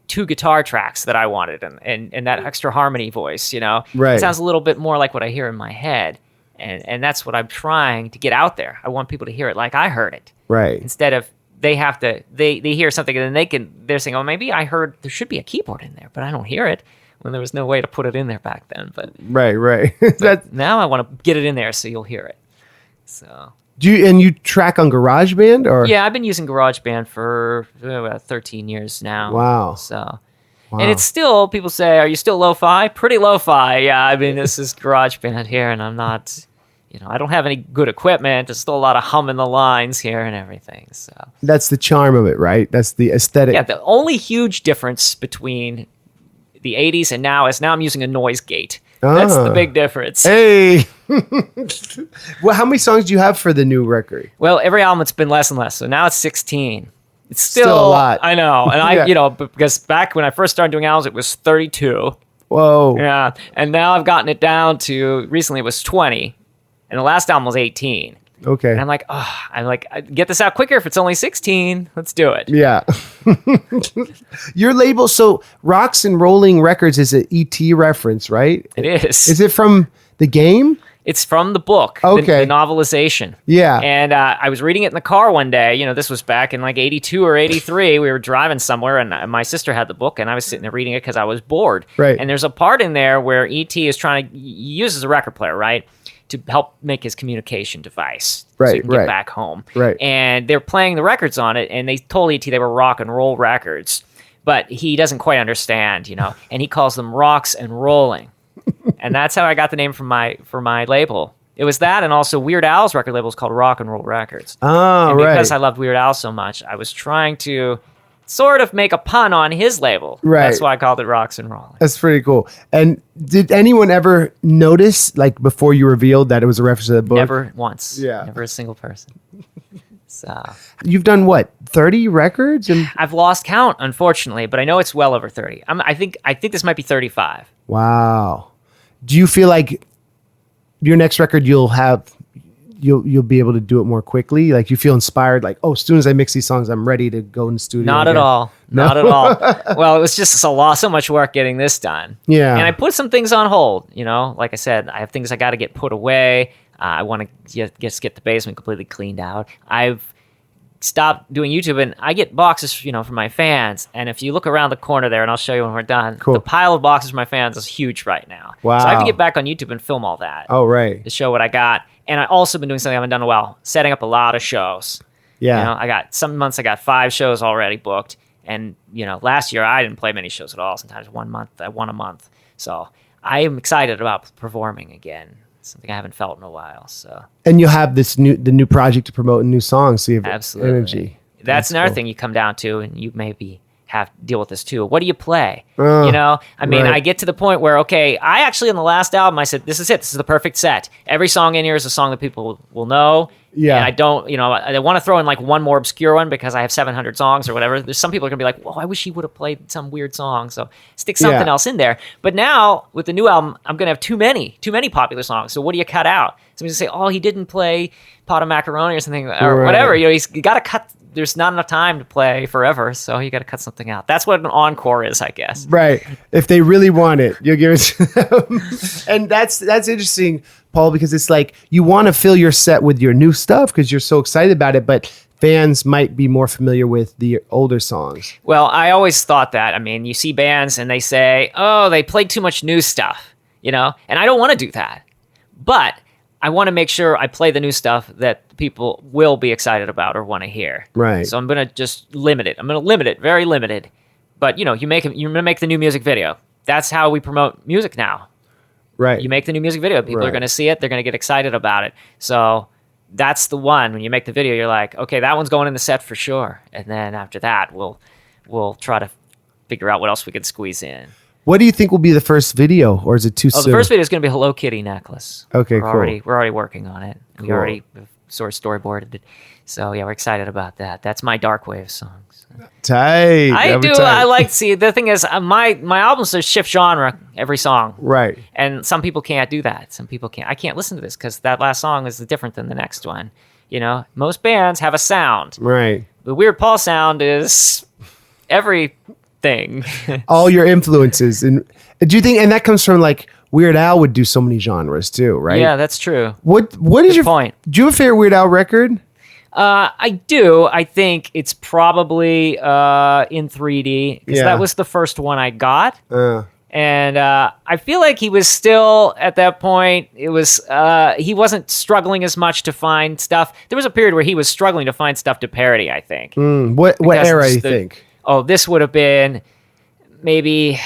2 guitar tracks that I wanted and that extra harmony voice, you know? Right. It sounds a little bit more like what I hear in my head. And that's what I'm trying to get out there. I want people to hear it like I heard it. Right. Instead of they have to, they hear something and then they're saying, oh, maybe I heard there should be a keyboard in there, but I don't hear it when there was no way to put it in there back then. But right. But now I want to get it in there so you'll hear it. So you track on GarageBand or? Yeah, I've been using GarageBand for about 13 years now. Wow. So, and it's still, people say, are you still lo-fi? Pretty lo-fi. Yeah, I mean, this is GarageBand here and I'm not, you know, I don't have any good equipment. There's still a lot of humming the lines here and everything. So that's the charm of it, right? That's the aesthetic. Yeah, the only huge difference between the 80s and now is now I'm using a noise gate. That's the big difference. Hey. Well, how many songs do you have for the new record? Well, every album it's been less and less. So now it's 16. It's still a lot. I know. And I, you know, because back when I first started doing albums, it was 32. Whoa. Yeah. And now I've gotten it down to, recently it was 20. And the last album was 18. Okay. And I'm like, get this out quicker if it's only 16. Let's do it. Yeah. Your label, so Rocks and Rolling Records is an ET reference, right? It is. Is it from the game? It's from the book, Okay. the novelization. Yeah. And I was reading it in the car one day. You know, this was back in like 82 or 83. We were driving somewhere, and my sister had the book, and I was sitting there reading it because I was bored. Right. And there's a part in there where E.T. is trying to use as a record player, right, to help make his communication device. So Right, he can get right. back home. Right. And they're playing the records on it, and they told E.T. they were rock and roll records. But he doesn't quite understand, you know, and he calls them rocks and rolling. And that's how I got the name for my label. It was that, and also Weird Al's record label is called Rock and Roll Records. Oh, And right. because I loved Weird Al so much, I was trying to sort of make a pun on his label. Right. That's why I called it Rocks and Rolling. That's pretty cool. And did anyone ever notice, like before you revealed that it was a reference to the book? Never once. Yeah. Never a single person. So You've done what, 30 records? And I've lost count, unfortunately, but I know it's well over 30. I think this might be 35. wow. Do you feel like your next record you'll be able to do it more quickly? Like you feel inspired, like, oh, as soon as I mix these songs, I'm ready to go in the studio. Not at again? all. No? Not at all. Well, it was just so much work getting this done. Yeah. And I put some things on hold, you know, like I said, I have things I got to get put away. I want to just get the basement completely cleaned out. I've stopped doing YouTube, and I get boxes, you know, from my fans. And if you look around the corner there, and I'll show you when we're done, Cool. the pile of boxes from my fans is huge right now. Wow. So I have to get back on YouTube and film all that Oh, right. to show what I got. And I also been doing something I haven't done in a while, setting up a lot of shows. Yeah. You know, I got some months I got 5 shows already booked, and you know, last year I didn't play many shows at all. Sometimes 1 month, I won a month. So I am excited about performing again. Something I haven't felt in a while. So And you'll have the new project to promote and new songs, so you have absolutely, energy. That's another cool. thing you come down to, and you maybe have to deal with this too. What do you play? Oh, you know, I mean, right. I get to the point where, okay, I actually, on the last album, I said, this is it. This is the perfect set. Every song in here is a song that people will know. Yeah. And I don't, you know, I want to throw in like one more obscure one because I have 700 songs or whatever. There's some people are going to be like, well, I wish he would have played some weird song. So stick something Yeah. else in there. But now with the new album, I'm going to have too many popular songs. So what do you cut out? Somebody's going to say, oh, he didn't play Pot of Macaroni or something or Right. whatever. You know, you got to cut. There's not enough time to play forever, so you got to cut something out. That's what an encore is, I guess. Right. If they really want it, you'll give it to them. And that's interesting, Paul, because it's like you want to fill your set with your new stuff because you're so excited about it, but fans might be more familiar with the older songs. Well, I always thought that. I mean, you see bands and they say, oh, they played too much new stuff, you know? And I don't want to do that. But I want to make sure I play the new stuff that people will be excited about or want to hear. Right. So I'm going to just limit it. I'm going to limit it, very limited. But, you know, you're going to make the new music video. That's how we promote music now. Right. You make the new music video. People Right. are going to see it. They're going to get excited about it. So that's the one. When you make the video, you're like, okay, that one's going in the set for sure. And then after that, we'll try to figure out what else we can squeeze in. What do you think will be the first video, or is it too Oh, soon? the first video is going to be a Hello Kitty necklace. Okay, we're cool. We're already working on it. We Cool. already sort of storyboarded it. So yeah, we're excited about that. That's my dark wave songs. Tight. I That'd be do. tight. I like. See, the thing is, my albums are shift genre every song. Right. And some people can't do that. Some people can't. I can't listen to this because that last song is different than the next one. You know, most bands have a sound. Right. The Weird Paul sound is everything. All your influences. And do you think, and that comes from like Weird Al would do so many genres too, right? Yeah, that's true. What is Good your point. Do you have a favorite Weird Al record? I do. I think it's probably in 3D because Yeah. that was the first one I got. Uh, And I feel like he was still at that point. It was he wasn't struggling as much to find stuff. There was a period where he was struggling to find stuff to parody. I think. what Because era do it's you think? Oh, this would have been maybe.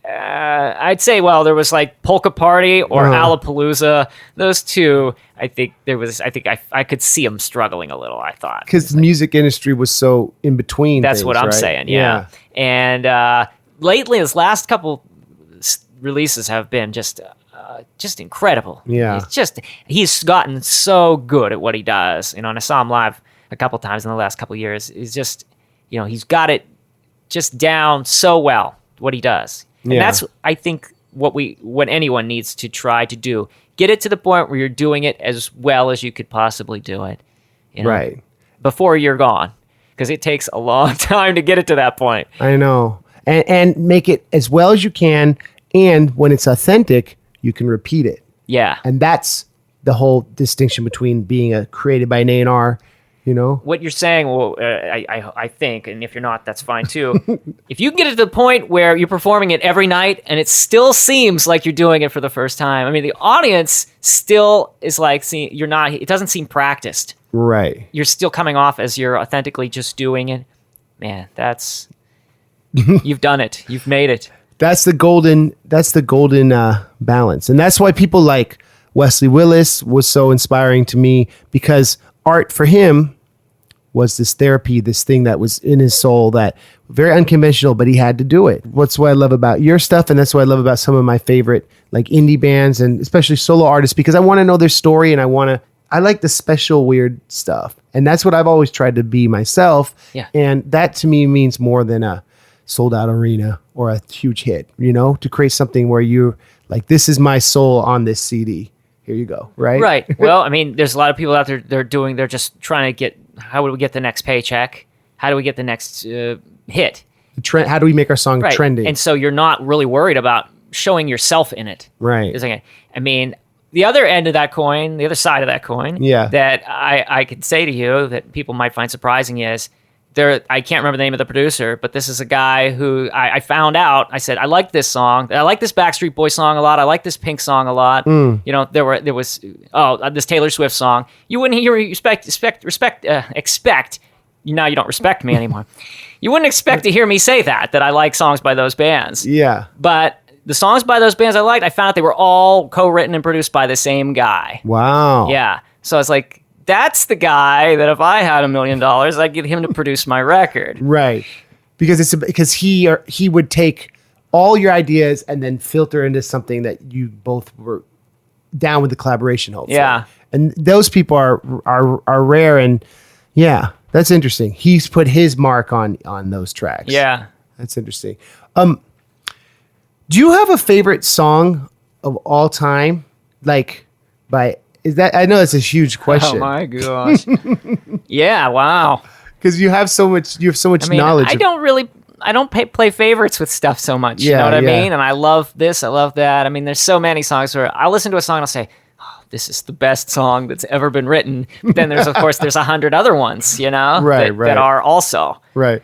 I'd say, well, there was like Polka Party or Alapalooza. Those two, I think there was. I think I could see him struggling a little. I thought Because the music industry was so in between. that's things, what I'm right? saying. Yeah. And lately, his last couple releases have been just incredible. Yeah. He's gotten so good at what he does. You know, and I saw him live a couple times in the last couple years. He's just, you know, he's got it just down so well what he does. And Yeah. that's, I think, what anyone needs to try to do. Get it to the point where you're doing it as well as you could possibly do it. You know, Right. before you're gone. Because it takes a long time to get it to that point. I know. And make it as well as you can. And when it's authentic, you can repeat it. Yeah. And that's the whole distinction between being created by an A&R, you know? What you're saying, well, I think, and if you're not, that's fine too. If you can get it to the point where you're performing it every night and it still seems like you're doing it for the first time, I mean, the audience still is like, it doesn't seem practiced. Right. You're still coming off as you're authentically just doing it. Man, you've done it. You've made it. That's the golden balance. And that's why people like Wesley Willis was so inspiring to me, because art for him was this therapy, this thing that was in his soul, that very unconventional, but he had to do it. What's what I love about your stuff, and that's what I love about some of my favorite like indie bands and especially solo artists, because I want to know their story and I like the special weird stuff. And that's what I've always tried to be myself. Yeah. And that to me means more than a sold out arena or a huge hit, you know, to create something where you're like, this is my soul on this CD. Here you go. Right. Right. Well, I mean, there's a lot of people out there, they're just trying to get, how do we get the next paycheck? How do we get the next hit? How do we make our song right. trending? And so you're not really worried about showing yourself in it. Right. I mean, the other end of that coin, the other side of that coin, that I could say to you that people might find surprising is, I can't remember the name of the producer, but this is a guy who I found out. I said, I like this song. I like this Backstreet Boys song a lot. I like this Pink song a lot. You know, there was this Taylor Swift song. You wouldn't expect. Now you don't respect me anymore. You wouldn't expect to hear me say that I like songs by those bands. Yeah. But the songs by those bands I liked, I found out they were all co-written and produced by the same guy. Wow. Yeah. So it's like, that's the guy that if I had $1 million, I'd get him to produce my record. Right. Because he would take all your ideas and then filter into something that you both were down with the collaboration, hopefully. Yeah. And those people are rare, and yeah, that's interesting. He's put his mark on those tracks. Yeah. That's interesting. Do you have a favorite song of all time? Like I know that's a huge question. Oh my gosh. Yeah, wow. Because you have so much knowledge. I don't play favorites with stuff so much. You know what I mean? And I love this, I love that. I mean, there's so many songs where I'll listen to a song and I'll say, oh, this is the best song that's ever been written. But then there's 100 other ones, you know, that are also. Right.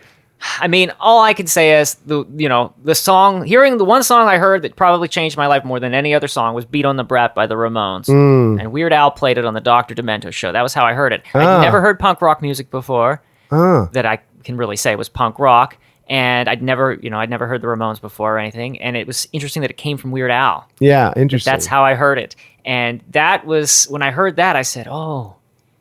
I mean, all I can say is the song. Hearing the one song I heard that probably changed my life more than any other song was "Beat on the Brat" by the Ramones, and Weird Al played it on the Dr. Demento show. That was how I heard it. I'd never heard punk rock music before that I can really say was punk rock, and I'd never heard the Ramones before or anything. And it was interesting that it came from Weird Al. Yeah, interesting. That's how I heard it, and that was when I heard that I said, "Oh,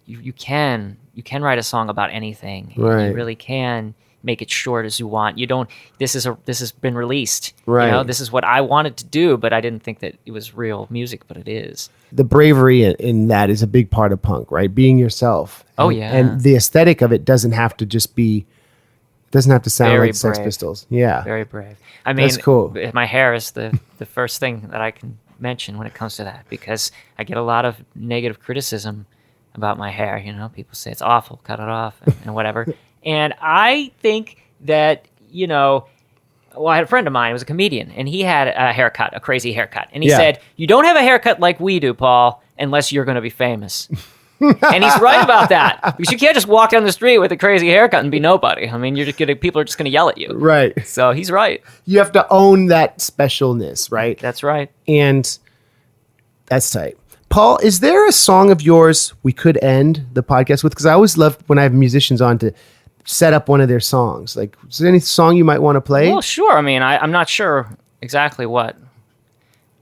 you can write a song about anything. Right. You really can." Make it short as you want. You don't. This has been released. Right. You know, this is what I wanted to do, but I didn't think that it was real music, but it is. The bravery in that is a big part of punk, right? Being yourself. Oh yeah. And the aesthetic of it doesn't have to sound Very like Sex brave. Pistols. Yeah. Very brave. I mean, that's cool. My hair is the first thing that I can mention when it comes to that, because I get a lot of negative criticism about my hair. You know, people say it's awful, cut it off, and whatever. And I think that, I had a friend of mine who was a comedian, and he had a haircut, a crazy haircut. And he said, you don't have a haircut like we do, Paul, unless you're going to be famous. And he's right about that, because you can't just walk down the street with a crazy haircut and be nobody. I mean, people are just going to yell at you. Right. So he's right. You have to own that specialness, right? That's right. And that's tight. Paul, is there a song of yours we could end the podcast with? Because I always love when I have musicians on to set up one of their songs. Like, is there any song you might want to play? Well, sure. I mean, I'm not sure exactly what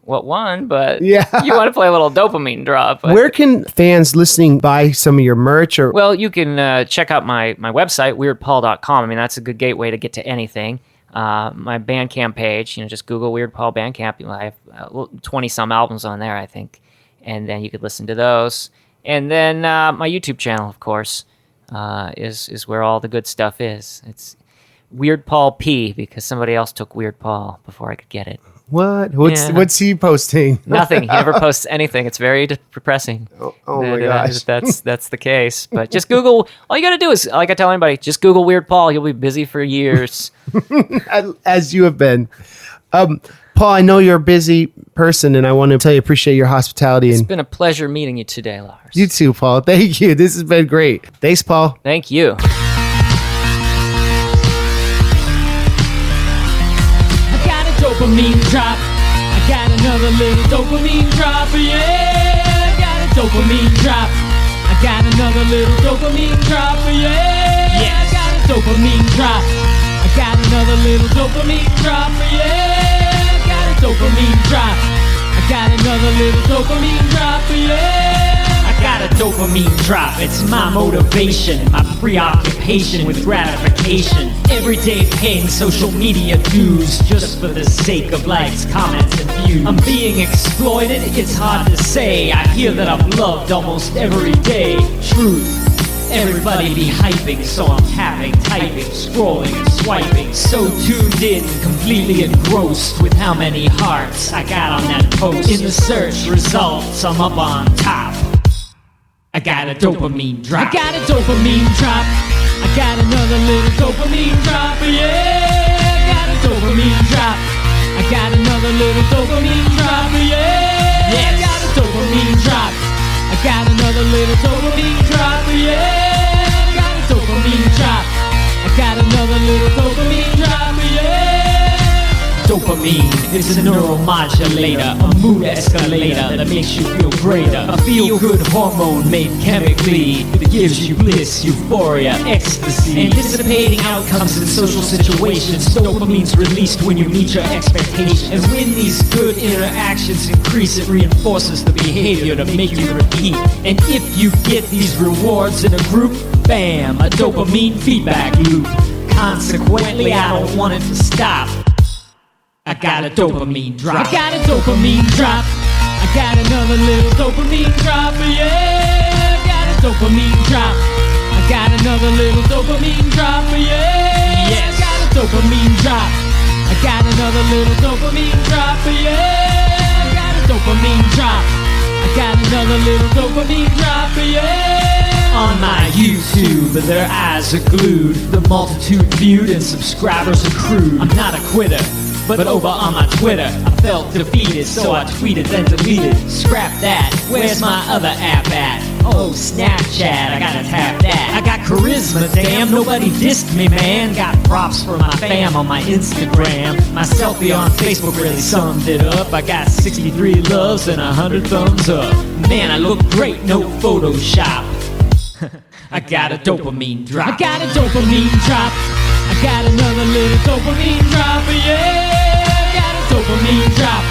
one, but yeah. You want to play a little dopamine drop. Where can fans listening buy some of your merch? Or you can check out my website, weirdpaul.com. I mean, that's a good gateway to get to anything. My Bandcamp page, just Google Weird Paul Bandcamp. I have 20 some albums on there, I think, and then you could listen to those. And then my YouTube channel, of course, is where all the good stuff is. It's Weird Paul P, because somebody else took Weird Paul before I could get it. What? What's he posting? Nothing. He never posts anything. It's very depressing. Oh my gosh. That's the case. But just Google. All you got to do is, like I tell anybody, just Google Weird Paul. You'll be busy for years. As you have been. Paul, I know you're a busy person, and I want to tell you I appreciate your hospitality. It's And been a pleasure meeting you today, Lars. you too, Paul. Thank you. This has been great. Thanks, Paul. Thank you. I got a dopamine drop. I got another little dopamine drop. Yeah, I got a dopamine drop. I got another little dopamine drop. Yeah, I got a dopamine drop. I got another little dopamine drop. Yeah, I got a dopamine drop. I got another little dopamine drop. Yeah, I got a dopamine drop. It's my motivation, my preoccupation with gratification. Everyday paying social media dues just for the sake of likes, comments, and views. I'm being exploited, it's hard to say. I hear that I'm loved almost every day. Truth. Everybody be hyping, so I'm tapping, typing, scrolling, and swiping. So tuned in, completely engrossed with how many hearts I got on that post. In the search results, I'm up on top. I got a dopamine drop. I got a dopamine drop. I got another little dopamine drop. Yeah, I got a dopamine drop. I got another little dopamine drop. Yeah, I got a dopamine drop. I got another little dopamine drop. Yeah, I got a dopamine drop. I got another little dopamine drop. Yeah. Dopamine is a neuromodulator, a mood escalator that makes you feel greater. A feel-good hormone made chemically that gives you bliss, euphoria, ecstasy. Anticipating outcomes in social situations, dopamine's released when you meet your expectations. And when these good interactions increase, it reinforces the behavior to make you repeat. And if you get these rewards in a group, bam, a dopamine feedback loop. Consequently, I don't want it to stop. I got a dopamine drop. I got a dopamine drop. I got another little dopamine drop. Yeah, I got a dopamine drop. I got another little dopamine drop. Yeah, I got a dopamine drop. I got another little dopamine drop. Yeah, I got a dopamine drop. I got another little dopamine drop. Yeah. On my YouTube, their eyes are glued. The multitude viewed and subscribers accrued. I'm not a quitter. But over on my Twitter, I felt defeated, so I tweeted then deleted. Scrap that, where's my other app at? Oh, Snapchat, I gotta tap that. I got charisma, damn, nobody dissed me, man. Got props for my fam on my Instagram. My selfie on Facebook really summed it up. I got 63 loves and 100 thumbs up. Man, I look great, no Photoshop. I got a dopamine drop. I got a dopamine drop. I got another little dopamine drop, yeah. I got a dopamine drop.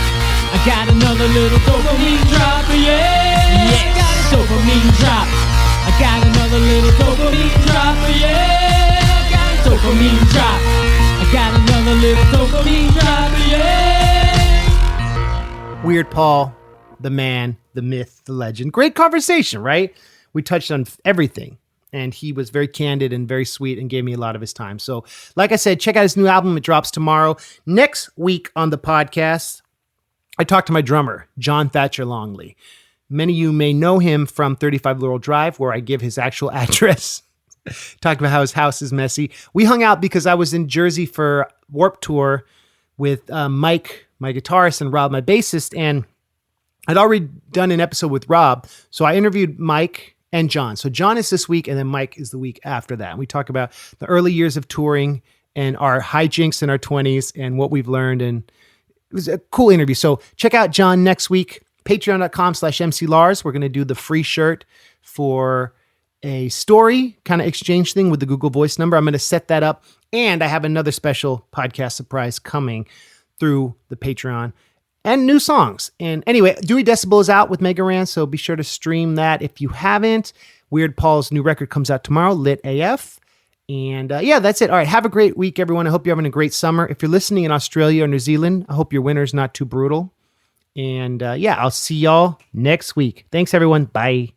I got another little dopamine drop, yeah. I got a dopamine drop. I got another little dopamine drop, yeah. I got a dopamine drop. I got another little dopamine drop, yeah. Weird Paul, the man, the myth, the legend. Great conversation, right? We touched on everything. And he was very candid and very sweet and gave me a lot of his time. So, like I said, check out his new album. It drops tomorrow. Next week on the podcast, I talked to my drummer, John Thatcher Longley. Many of you may know him from 35 Laurel Drive, where I give his actual address. Talked about how his house is messy. We hung out because I was in Jersey for Warped Tour with Mike, my guitarist, and Rob, my bassist. And I'd already done an episode with Rob. So I interviewed Mike and John. So John is this week, and then Mike is the week after that. And we talk about the early years of touring and our hijinks in our 20s and what we've learned. And it was a cool interview. So check out John next week. Patreon.com/MCLars. We're going to do the free shirt for a story kind of exchange thing with the Google Voice number. I'm going to set that up. And I have another special podcast surprise coming through the Patreon. And new songs. And anyway, Dewey Decibel is out with Mega Ran, so be sure to stream that if you haven't. Weird Paul's new record comes out tomorrow, Lit AF. And yeah, that's it. All right, have a great week, everyone. I hope you're having a great summer. If you're listening in Australia or New Zealand, I hope your winter's not too brutal. And yeah, I'll see y'all next week. Thanks, everyone. Bye.